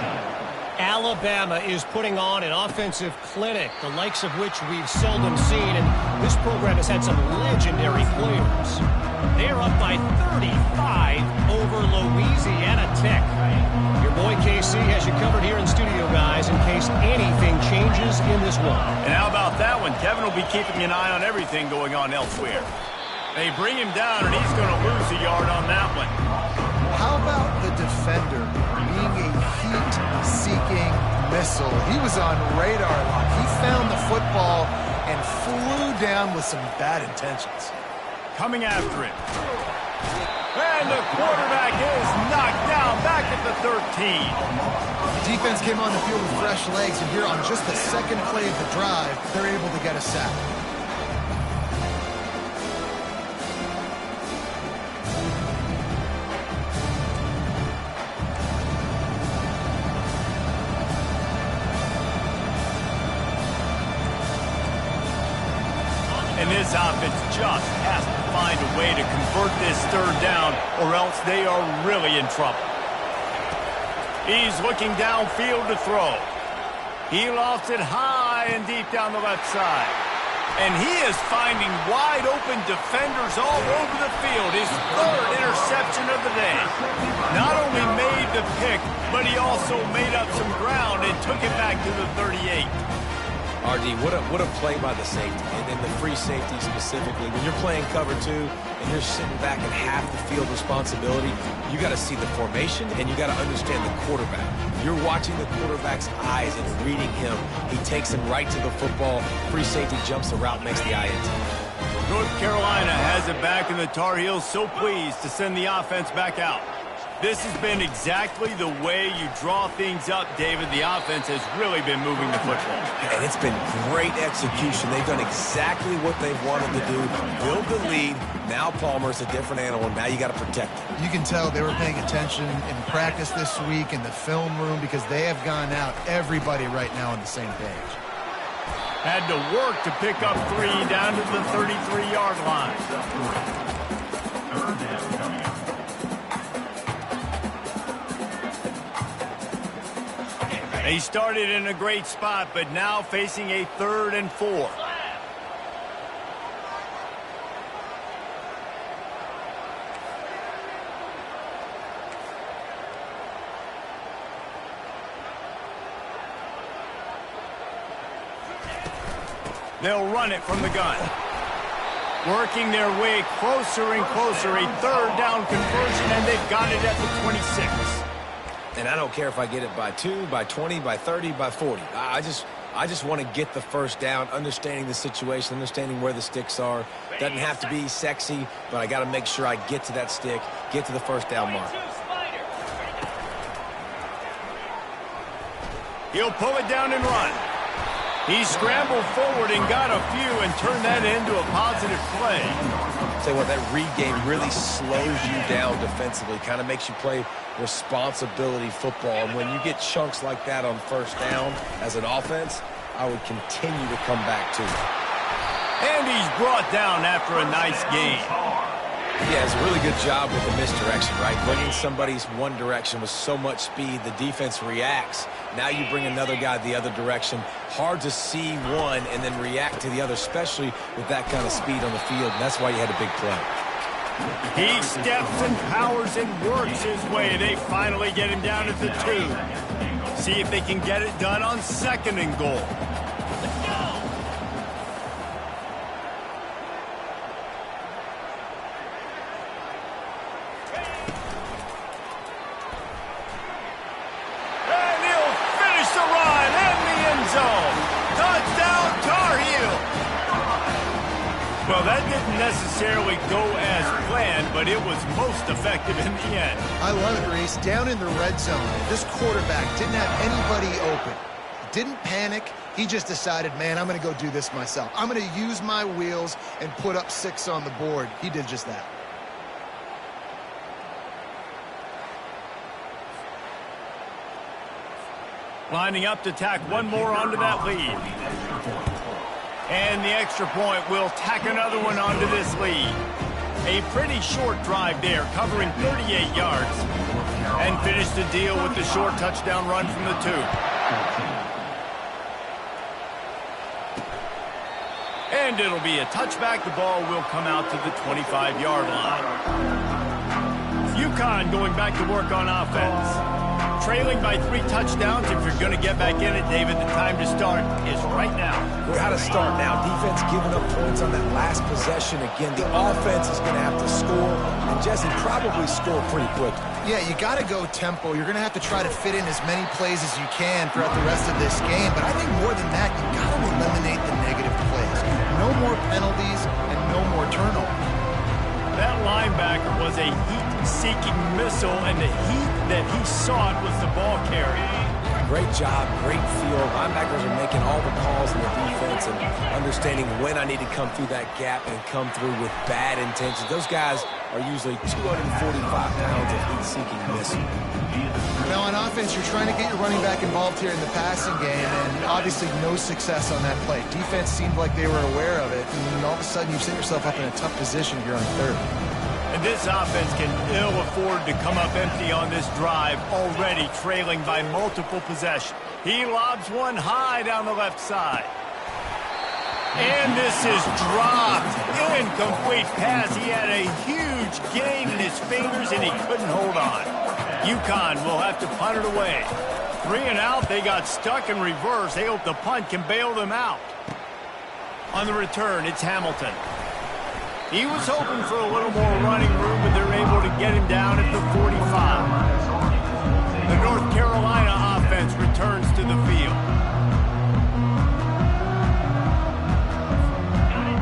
Alabama is putting on an offensive clinic, the likes of which we've seldom seen, and this program has had some legendary players. They are up by 35 over Louisiana Tech. Your boy KC has you covered here in studio, guys, in case anything changes in this one. And how about that one? Kevin will be keeping an eye on everything going on elsewhere. They bring him down, and he's going to lose a yard on that one. How about the defender being a heat-seeking missile? He was on radar lock. He found the football and flew down with some bad intentions. Coming after it. And the quarterback is knocked down back at the 13. Defense came on the field with fresh legs, and here on just the second play of the drive, they're able to get a sack. And this offense just has to find a way to convert this third down, or else they are really in trouble. He's looking downfield to throw. He lofts it high and deep down the left side. And he is finding wide open defenders all over the field. His third interception of the day. Not only made the pick, but he also made up some ground and took it back to the 38. RD, what a play by the safety, and then the free safety specifically. When you're playing cover two and you're sitting back in half the field responsibility, you got to see the formation and you got to understand the quarterback. You're watching the quarterback's eyes and reading him. He takes him right to the football. Free safety jumps the route, makes the INT. North Carolina has it back, and the Tar Heels so pleased to send the offense back out. This has been exactly the way you draw things up, David. The offense has really been moving the football. And it's been great execution. They've done exactly what they've wanted to do. Build the lead. Now Palmer's a different animal. Now you got to protect him. You can tell they were paying attention in practice this week in the film room because they have gone out, everybody right now on the same page. Had to work to pick up 3 down to the 33-yard line. They started in a great spot, but now facing a 3rd and 4. They'll run it from the gun. Working their way closer and closer. A 3rd down conversion, and they've got it at the 26. And I don't care if I get it by 2, by 20, by 30, by 40. I just want to get the first down, understanding the situation, understanding where the sticks are. Doesn't have to be sexy, but I got to make sure I get to that stick, get to the first down mark. He'll pull it down and run. He scrambled forward and got a few and turned that into a positive play. Tell you what, that read game really slows you down defensively, kind of makes you play responsibility football. And when you get chunks like that on first down as an offense, I would continue to come back to it. And he's brought down after a nice gain. Yeah, it's a really good job with the misdirection, right? Bringing somebody's one direction with so much speed, the defense reacts. Now you bring another guy the other direction. Hard to see one and then react to the other, especially with that kind of speed on the field. And that's why you had a big play. He steps and powers and works his way. They finally get him down at the 2. See if they can get it done on 2nd and goal. Well, that didn't necessarily go as planned, but it was most effective in the end. I love it, Reese. Down in the red zone, this quarterback didn't have anybody open. Didn't panic. He just decided, man, I'm going to go do this myself. I'm going to use my wheels and put up 6 on the board. He did just that. Lining up to tack one more onto that lead. And the extra point will tack another one onto this lead. A pretty short drive there, covering 38 yards. And finish the deal with the short touchdown run from the 2. And it'll be a touchback. The ball will come out to the 25-yard line. UConn going back to work on offense. Trailing by 3 touchdowns. If you're going to get back in it, David, the time to start is right now. We got to start now. Defense giving up points on that last possession. Again, the offense is going to have to score, and Jesse probably score pretty quick. Yeah, you got to go tempo. You're going to have to try to fit in as many plays as you can throughout the rest of this game. But I think more than that, you got to eliminate the negative plays. No more penalties and no more turnovers. That linebacker was a heat-seeking missile, and the heat that he sought was the ball carrier. Great job, great feel. Linebackers are making all the calls in the defense and understanding when I need to come through that gap and come through with bad intentions. Those guys are usually 245 pounds of heat-seeking missile. Now, on offense, you're trying to get your running back involved here in the passing game, and obviously no success on that play. Defense seemed like they were aware of it, and all of a sudden you've set yourself up in a tough position here on 3rd. And this offense can ill afford to come up empty on this drive, already trailing by multiple possessions. He lobs one high down the left side. And this is dropped. Incomplete pass. He had a huge gain in his fingers, and he couldn't hold on. UConn will have to punt it away. 3 and out. They got stuck in reverse. They hope the punt can bail them out. On the return, it's Hamilton. He was hoping for a little more running room, but they're able to get him down at the 45. The North Carolina offense returns to the field.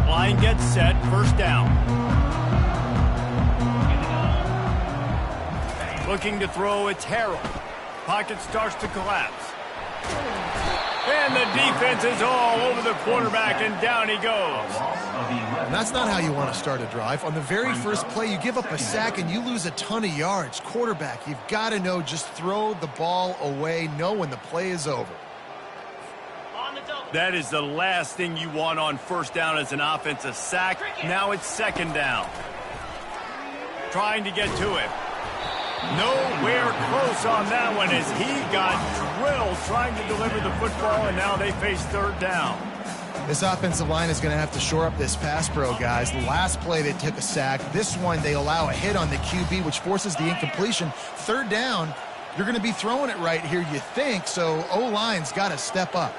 Line gets set, first down. Looking to throw, it's Harrell. Pocket starts to collapse. And the defense is all over the quarterback, and down he goes. And that's not how you want to start a drive. On the very first play, you give up a sack and you lose a ton of yards. Quarterback, you've got to know, just throw the ball away, know when the play is over. That is the last thing you want on first down as an offensive sack. Now it's 2nd down. Trying to get to him. Nowhere close on that one as he got drilled trying to deliver the football, and now they face 3rd down. This offensive line is going to have to shore up this pass pro, guys. The last play, they took a sack. This one, they allow a hit on the QB, which forces the incompletion. 3rd down, you're going to be throwing it right here, you think, so O-line's got to step up.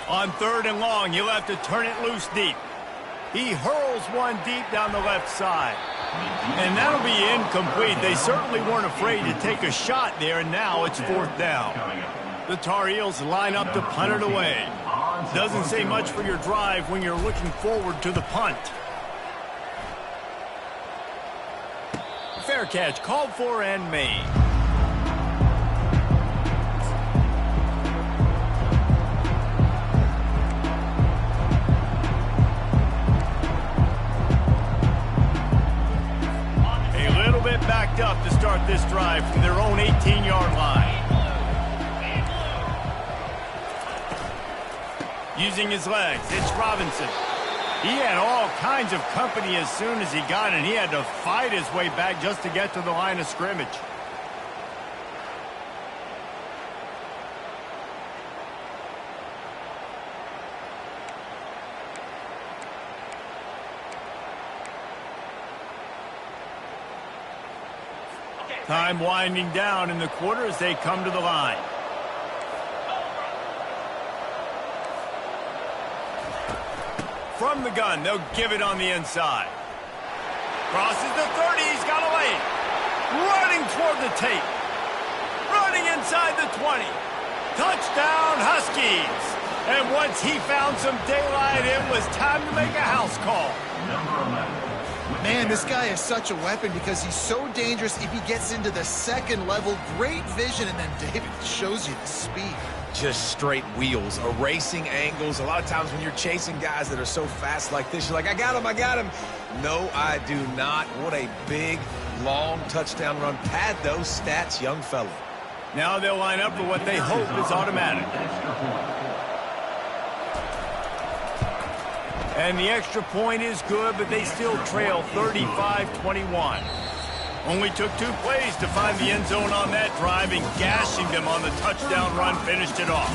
On 3rd and long, he'll have to turn it loose deep. He hurls one deep down the left side. And that'll be incomplete. They certainly weren't afraid to take a shot there, and now it's 4th down. The Tar Heels line up to punt it away. Doesn't say much for your drive when you're looking forward to the punt. Fair catch called for and made. A little bit backed up to start this drive from their own 18-yard line. Using his legs, it's Robinson. He had all kinds of company as soon as he got it. He had to fight his way back just to get to the line of scrimmage. Time winding down in the quarter as they come to the line. From the gun, they'll give it on the inside. Crosses the 30, he's got a lane. Running toward the tape. Running inside the 20. Touchdown, Huskies. And once he found some daylight, it was time to make a house call. Man, this guy is such a weapon because he's so dangerous if he gets into the second level. Great vision, and then David shows you the speed. Just straight wheels, erasing angles. A lot of times when you're chasing guys that are so fast like this, you're like, I got him. No, I do not. What a big, long touchdown run. Pad those stats, young fella. Now they'll line up for what they hope is automatic. And the extra point is good, but they still trail 35-21. Only took 2 plays to find the end zone on that drive, and gashing them on the touchdown run finished it off.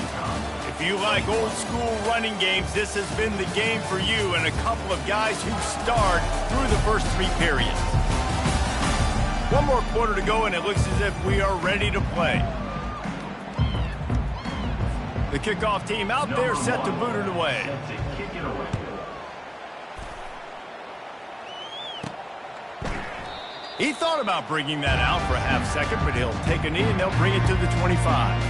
If you like old school running games, this has been the game for you and a couple of guys who starred through the first 3 periods. 1 more quarter to go, and it looks as if we are ready to play. The kickoff team out there set to boot it away. He thought about bringing that out for a half second, but he'll take a knee and they'll bring it to the 25.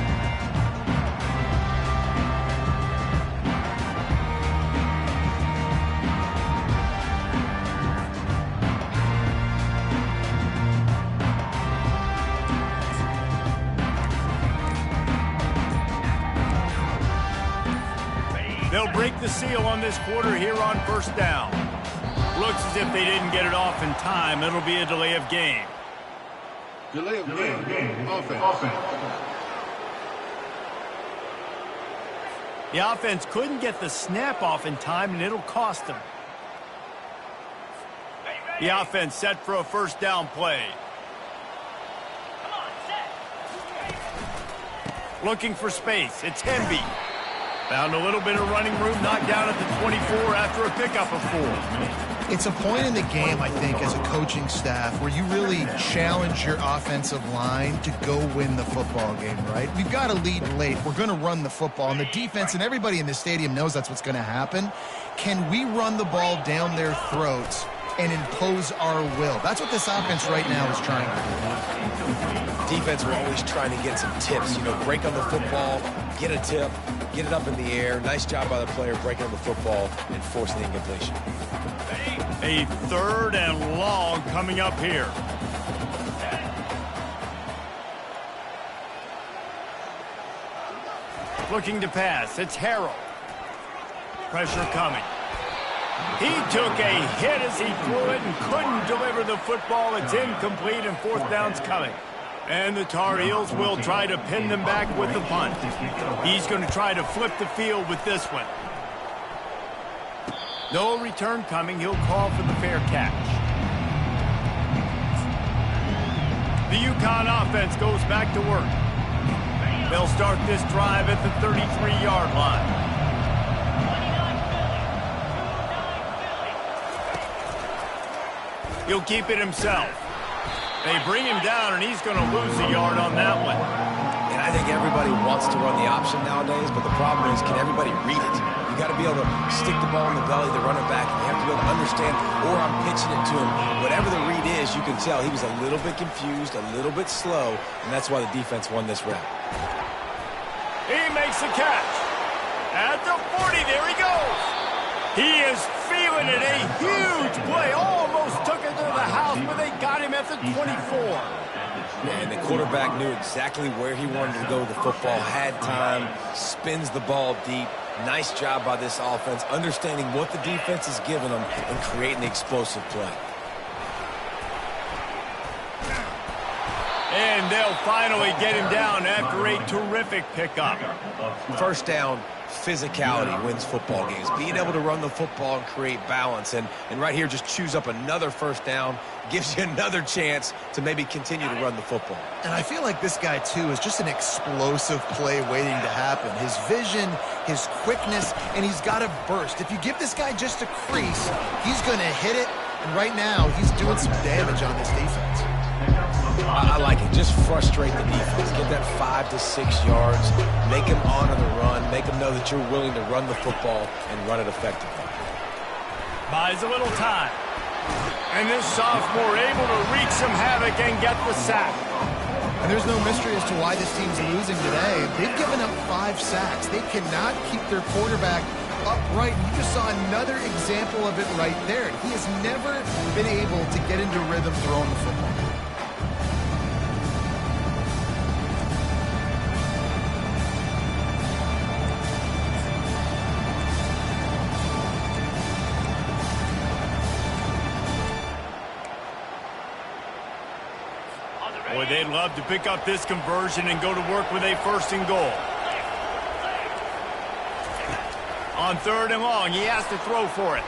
They'll break the seal on this quarter here on 1st down. Looks as if they didn't get it off in time. It'll be a delay of game. Delay of game. Offense. The offense couldn't get the snap off in time, and it'll cost them. The offense set for a 1st down play. Looking for space. It's Hemby. Found a little bit of running room, knocked down at the 24 after a pickup of 4. It's a point in the game, I think, as a coaching staff where you really challenge your offensive line to go win the football game, right? We've got to lead late. We're going to run the football, and the defense and everybody in the stadium knows that's what's going to happen. Can we run the ball down their throats and impose our will? That's what this offense right now is trying to do. Defense are always trying to get some tips. Break on the football, get a tip, get it up in the air. Nice job by the player breaking on the football and forcing the incompletion. A 3rd and long coming up here. Looking to pass. It's Harrell. Pressure coming. He took a hit as he threw it and couldn't deliver the football. It's incomplete, and 4th down's coming. And the Tar Heels will try to pin them back with the punt. He's going to try to flip the field with this one. No return coming. He'll call for the fair catch. The UConn offense goes back to work. They'll start this drive at the 33-yard line. He'll keep it himself. They bring him down, and he's going to lose a yard on that one. And I think everybody wants to run the option nowadays, but the problem is, can everybody read it? You got to be able to stick the ball in the belly of the running back, and you have to be able to understand, or I'm pitching it to him. Whatever the read is, you can tell he was a little bit confused, a little bit slow, and that's why the defense won this round. He makes the catch. At the 40, there he goes. He is feeling it. A huge play. Almost took it to the house, but they got him at the 24. And the quarterback knew exactly where he wanted to go with the football, had time, spins the ball deep. Nice job by this offense, understanding what the defense is giving them and creating the explosive play. And they'll finally get him down after a terrific pickup. First down, physicality wins football games. Being able to run the football and create balance. And right here, just choose up another first down, gives you another chance to maybe continue to run the football. And I feel like this guy, too, is just an explosive play waiting to happen. His vision, his quickness, and he's got a burst. If you give this guy just a crease, he's going to hit it. And right now, he's doing some damage on this defense. I like it. Just frustrate the defense. Get that 5 to 6 yards. Make them honor the run. Make them know that you're willing to run the football and run it effectively. Buys a little time. And this sophomore able to wreak some havoc and get the sack. And there's no mystery as to why this team's losing today. They've given up 5 sacks. They cannot keep their quarterback upright. You just saw another example of it right there. He has never been able to get into rhythm throwing the football. Boy, they'd love to pick up this conversion and go to work with a 1st and goal. On 3rd and long, he has to throw for it.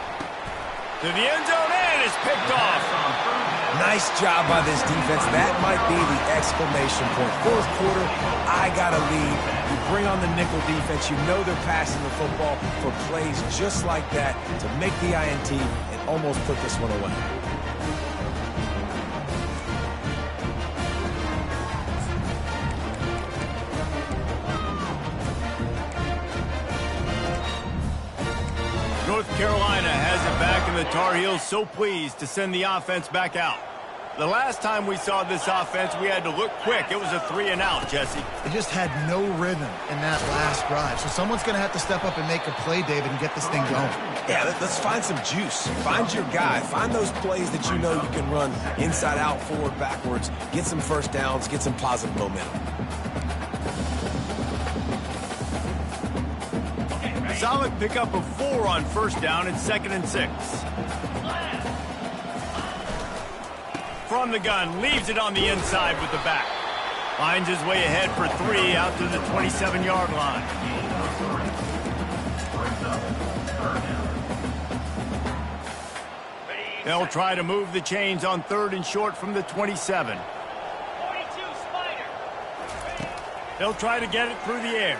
To the end zone, and it's picked off. Nice job by this defense. That might be the exclamation point. 4th quarter, I got to lead. You bring on the nickel defense. You know they're passing the football for plays just like that to make the INT and almost put this one away. North Carolina has it back, and the Tar Heels so pleased to send the offense back out. The last time we saw this offense, we had to look quick. It was a 3-and-out, Jesse. They just had no rhythm in that last drive. So someone's going to have to step up and make a play, David, and get this thing going. Yeah, let's find some juice. Find your guy. Find those plays that you know you can run inside out, forward, backwards. Get some first downs. Get some positive momentum. Solid pickup of 4 on 1st down and 2nd and 6. From the gun, leaves it on the inside with the back. Finds his way ahead for 3 out to the 27-yard line. They'll try to move the chains on 3rd and short from the 27. They'll try to get it through the air.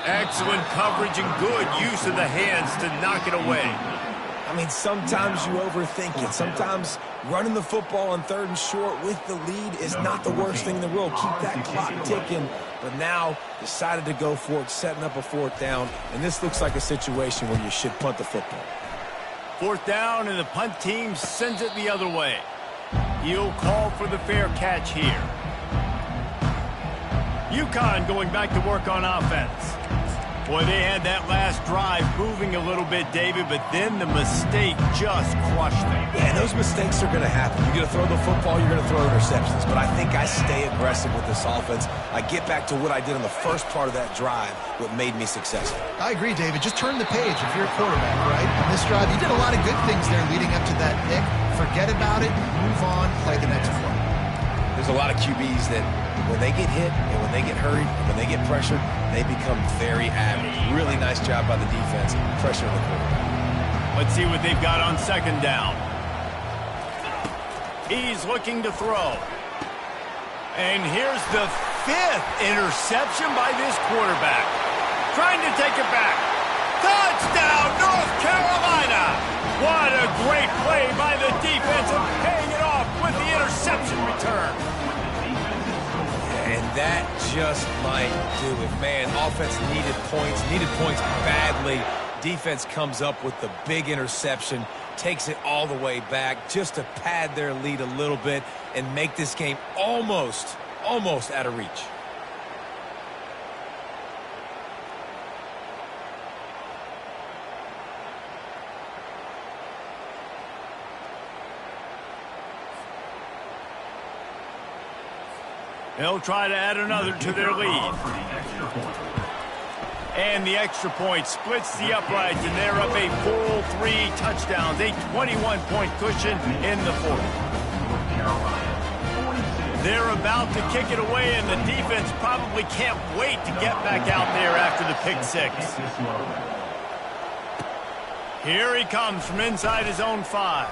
Excellent coverage and good use of the hands to knock it away. I mean, sometimes you overthink it. Sometimes running the football on 3rd and short with the lead is not the worst thing in the world. Keep that clock ticking. But now decided to go for it, setting up a 4th down. And this looks like a situation where you should punt the football. 4th down, and the punt team sends it the other way. He'll call for the fair catch here. UConn going back to work on offense. Boy, they had that last drive moving a little bit, David, but then the mistake just crushed them. Yeah, those mistakes are going to happen. You're going to throw the football, you're going to throw interceptions. But I think I stay aggressive with this offense. I get back to what I did in the first part of that drive, what made me successful. I agree, David. Just turn the page if you're a quarterback, right? On this drive, you did a lot of good things there leading up to that pick. Forget about it, move on, play the next play. There's a lot of QBs that when they get hit and when they get hurried and when they get pressured, they become very average. Really nice job by the defense, pressuring the quarterback. Let's see what they've got on 2nd down. He's looking to throw. And here's the 5th interception by this quarterback. Trying to take it back. Touchdown, North Carolina! What a great play by the defense and paying it off with the interception return. And that just might do it. Man, offense needed points badly. Defense comes up with the big interception, takes it all the way back just to pad their lead a little bit and make this game almost out of reach. They'll try to add another to their lead. And the extra point splits the uprights, and they're up a full 3 touchdowns, a 21-point cushion in the fourth. They're about to kick it away, and the defense probably can't wait to get back out there after the pick 6. Here he comes from inside his own 5.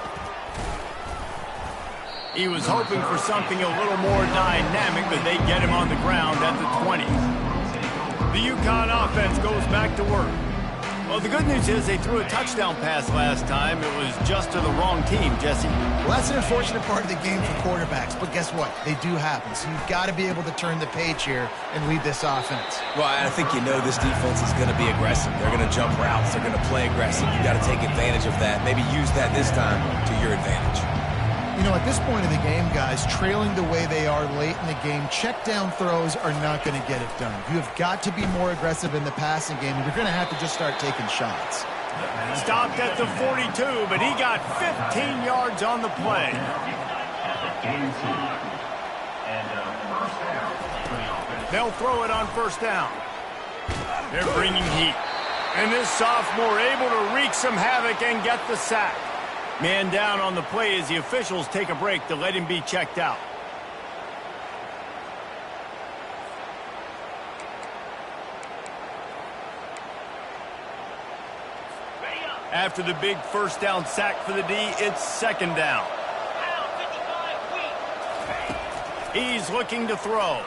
He was hoping for something a little more dynamic, but they get him on the ground at the 20. The UConn offense goes back to work. Well, the good news is they threw a touchdown pass last time. It was just to the wrong team, Jesse. Well, that's an unfortunate part of the game for quarterbacks, but guess what? They do happen. So you've got to be able to turn the page here and lead this offense. Well, I think you know this defense is going to be aggressive. They're going to jump routes. They're going to play aggressive. You've got to take advantage of that. Maybe use that this time to your advantage. You know, at this point in the game, guys, trailing the way they are late in the game, check down throws are not going to get it done. You have got to be more aggressive in the passing game, and you're going to have to just start taking shots. Stopped at the 42, but he got 15 yards on the play. They'll throw it on first down. They're bringing heat. And this sophomore able to wreak some havoc and get the sack. Man down on the play as the officials take a break to let him be checked out. After the big first down sack for the D, it's second down. He's looking to throw.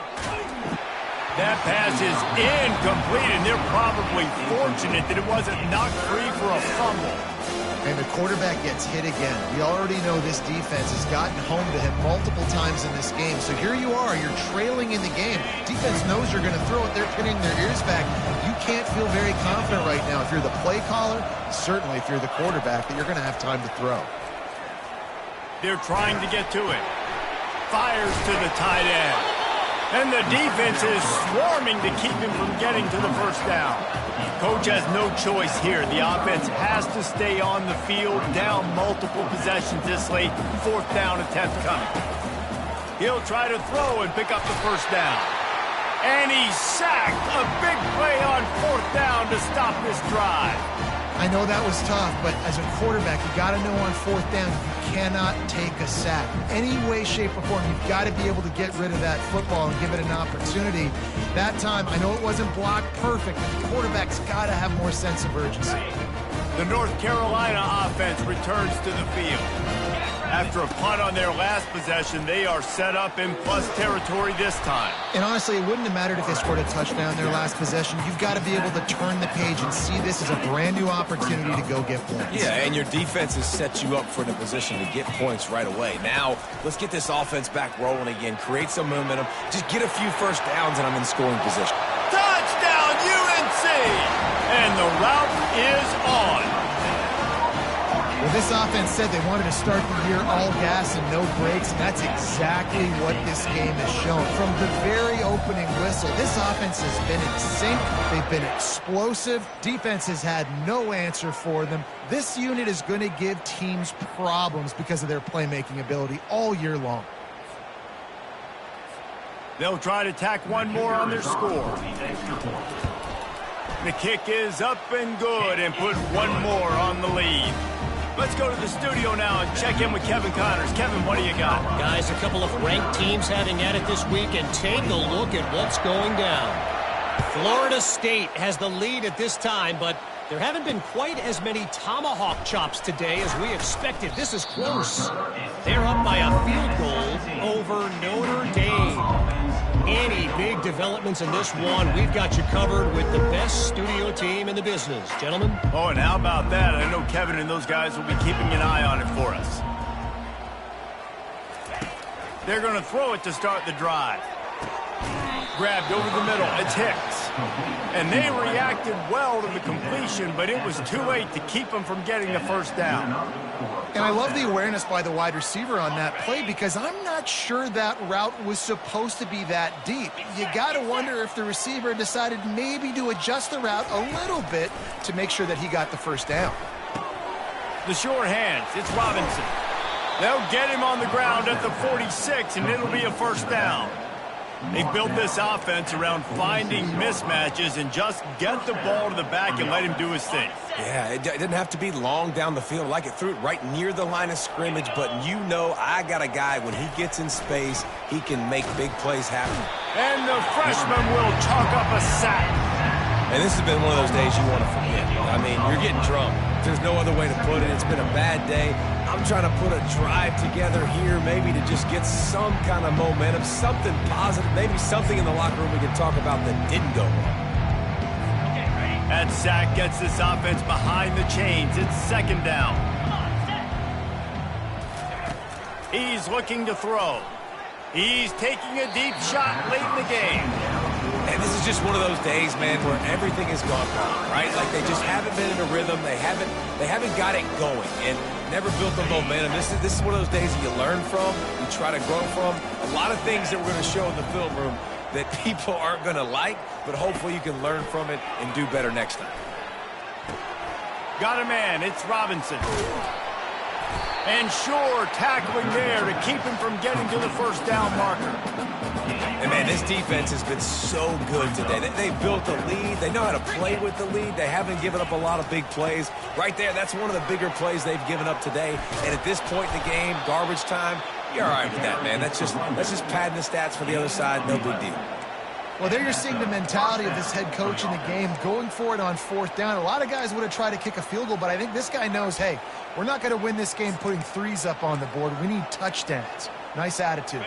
That pass is incomplete, and they're probably fortunate that it wasn't knocked free for a fumble. And the quarterback gets hit again. We already know this defense has gotten home to him multiple times in this game. So here you are, you're trailing in the game. Defense knows you're going to throw it. They're pinning their ears back. You can't feel very confident right now if you're the play caller, certainly if you're the quarterback, that you're going to have time to throw. They're trying to get to it. Fires to the tight end. And the defense is swarming to keep him from getting to the first down. Coach has no choice here. The offense has to stay on the field, down multiple possessions this late. Fourth down attempt coming. He'll try to throw and pick up the first down. And he's sacked. A big play on fourth down to stop this drive. I know that was tough, but as a quarterback, you got to know on fourth down, you cannot take a sack. Any way, shape, or form, you've got to be able to get rid of that football and give it an opportunity. That time, I know it wasn't blocked perfect, but the quarterback's got to have more sense of urgency. The North Carolina offense returns to the field. After a punt on their last possession, they are set up in plus territory this time. And honestly, it wouldn't have mattered if they scored a touchdown their last possession. You've got to be able to turn the page and see this as a brand new opportunity to go get points. Yeah, and your defense has set you up for the position to get points right away. Now, let's get this offense back rolling again, create some momentum, just get a few first downs, and I'm in scoring position. Touchdown, UNC! And the route is on. Well, this offense said they wanted to start the year all gas and no brakes, and that's exactly what this game has shown. From the very opening whistle, this offense has been in sync. They've been explosive. Defense has had no answer for them. This unit is going to give teams problems because of their playmaking ability all year long. They'll try to tack one more on their score. The kick is up and good and put one more on the lead. Let's go to the studio now and check in with Kevin Connors. Kevin, what do you got? Guys, a couple of ranked teams having at it this week, and take a look at what's going down. Florida State has the lead at this time, but there haven't been quite as many tomahawk chops today as we expected. This is close. They're up by a field goal over Notre Dame. Any big developments in this one, we've got you covered with the best studio team in the business. Gentlemen? Oh, and how about that? I know Kevin and those guys will be keeping an eye on it for us. They're going to throw it to start the drive. Grabbed over the middle. It's Hicks. And they reacted well to the completion, but it was too late to keep them from getting the first down. And I love the awareness by the wide receiver on that play because I'm not sure that route was supposed to be that deep. You got to wonder if the receiver decided maybe to adjust the route a little bit to make sure that he got the first down. The sure hands. It's Robinson. They'll get him on the ground at the 46, and it'll be a first down. They built this offense around finding mismatches and just get the ball to the back and let him do his thing. Yeah, it didn't have to be long down the field. Like it threw it right near the line of scrimmage, but you know I got a guy, when he gets in space, he can make big plays happen. And the freshman will chalk up a sack. And this has been one of those days you want to forget. I mean, you're getting drunk. There's no other way to put it. It's been a bad day. I'm trying to put a drive together here, maybe to just get some kind of momentum, something positive, maybe something in the locker room we can talk about that didn't go wrong. That sack gets this offense behind the chains. It's second down. He's looking to throw. He's taking a deep shot late in the game. And this is just one of those days, man, where everything has gone wrong, right? Like they just haven't been in a rhythm. They haven't got it going and never built the momentum. This is one of those days that you learn from, you try to grow from. A lot of things that we're going to show in the film room that people aren't going to like, but hopefully you can learn from it and do better next time. Got a man. It's Robinson. And sure, tackling there to keep him from getting to the first down marker. And, man, this defense has been so good today. They've built a lead. They know how to play with the lead. They haven't given up a lot of big plays. Right there, that's one of the bigger plays they've given up today. And at this point in the game, garbage time, you're all right with that, man. That's just padding the stats for the other side. No big deal. Well, there you're seeing the mentality of this head coach in the game, going for it on fourth down. A lot of guys would have tried to kick a field goal, but I think this guy knows, hey, we're not going to win this game putting threes up on the board. We need touchdowns. Nice attitude.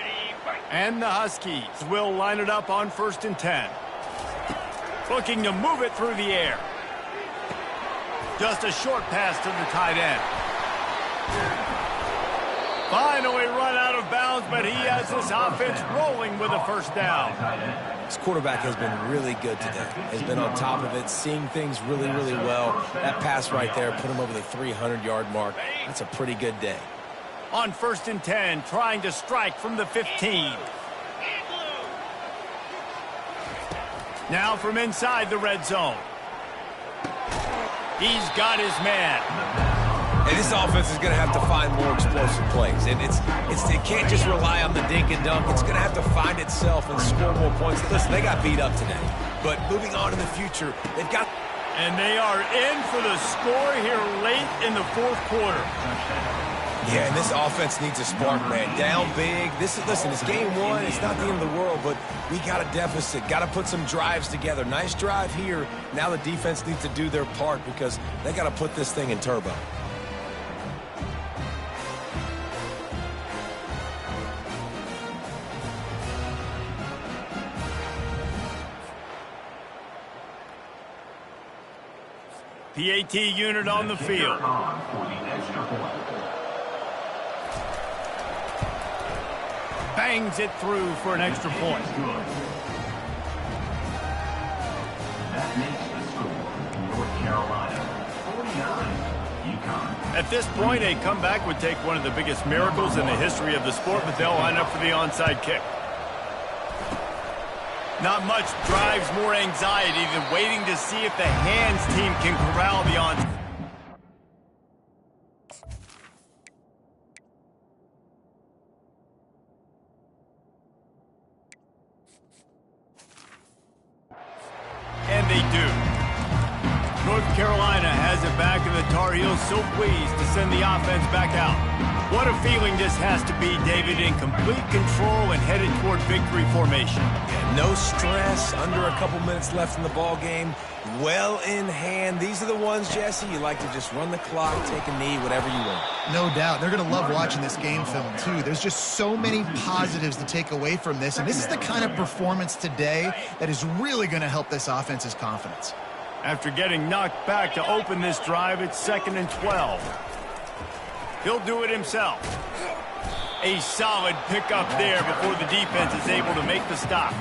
And the Huskies will line it up on 1st and 10. Looking to move it through the air. Just a short pass to the tight end. Finally run out of bounds, but he has this offense rolling with a first down. This quarterback has been really good today. Has been on top of it, seeing things really, really well. That pass right there put him over the 300-yard mark. That's a pretty good day. On 1st and 10, trying to strike from the 15. Now from inside the red zone. He's got his man. And this offense is going to have to find more explosive plays. And it can't just rely on the dink and dunk. It's going to have to find itself and score more points. Listen, they got beat up today. But moving on in the future, they've got... And they are in for the score here late in the fourth quarter. Yeah, and this offense needs a spark, man. Down big. Listen, it's game one. It's not the end of the world, but we got a deficit. Got to put some drives together. Nice drive here. Now the defense needs to do their part because they got to put this thing in turbo. PAT unit on the field. Bangs it through for an extra point. That makes the score North Carolina 49, UConn. At this point, a comeback would take one of the biggest miracles in the history of the sport, but they'll line up for the onside kick. Not much drives more anxiety than waiting to see if the hands team can corral the onside. And they do. North Carolina has it back, and the Tar Heels so pleased to send the offense back out. What a feeling this has to be, David, in complete control and headed toward victory formation. Yeah, no stress, under a couple minutes left in the ball game, well in hand. These are the ones, Jesse, you like to just run the clock, take a knee, whatever you want. No doubt. They're going to love watching this game film, too. There's just so many positives to take away from this, and this is the kind of performance today that is really going to help this offense's confidence. After getting knocked back to open this drive, it's 2nd and 12. He'll do it himself. A solid pickup there before the defense is able to make the stop.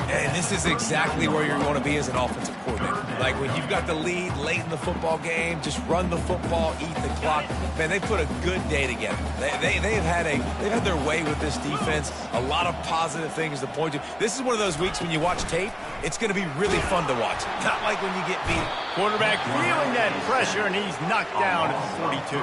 And this is exactly where you want to be as an offensive coordinator. Like when you've got the lead late in the football game, just run the football, eat the clock. Man, they put a good day together. They've had their way with this defense. A lot of positive things to point to. This is one of those weeks when you watch tape, it's going to be really fun to watch. Not like when you get beat. Quarterback feeling that pressure, and he's knocked down at the 42.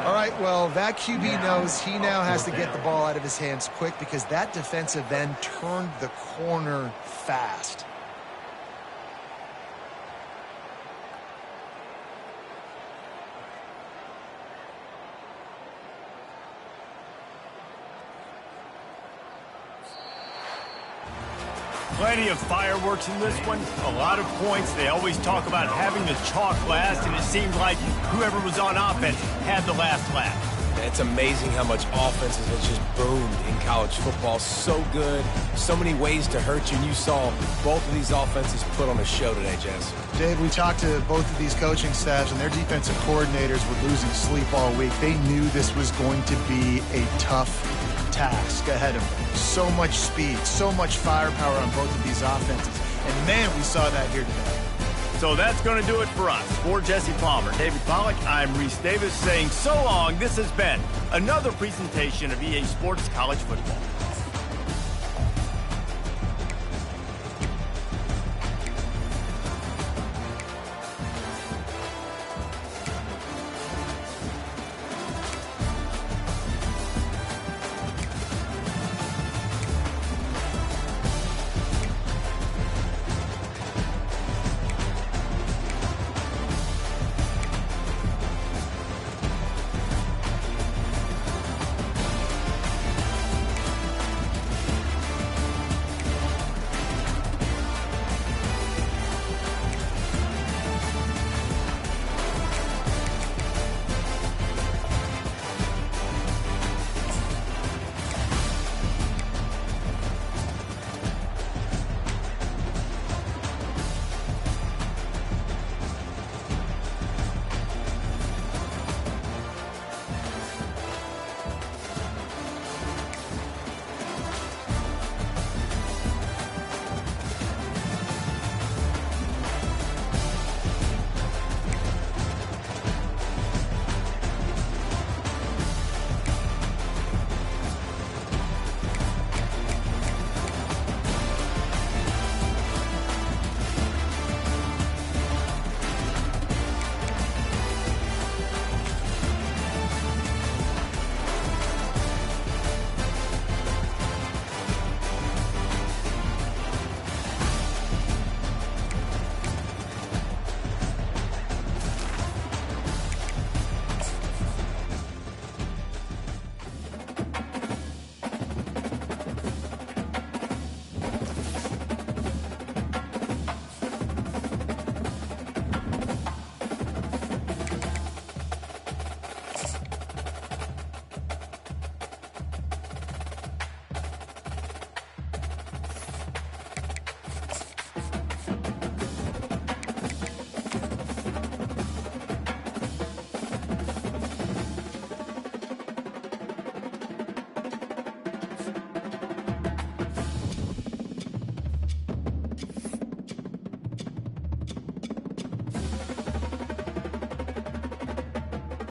All right, well, that QB knows he now has to get the ball out of his hands quick because that defensive end turned the corner fast. Plenty of fireworks in this one. A lot of points. They always talk about having the chalk last, and it seemed like whoever was on offense had the last laugh. It's amazing how much offenses has just boomed in college football. So good. So many ways to hurt you. And you saw both of these offenses put on a show today, Jess. Dave, we talked to both of these coaching staffs, and their defensive coordinators were losing sleep all week. They knew this was going to be a tough task ahead of them. So much speed, so much firepower on both of these offenses. And, man, we saw that here today. So that's going to do it for us. For Jesse Palmer, David Pollack, I'm Reese Davis saying so long. This has been another presentation of EA Sports College Football.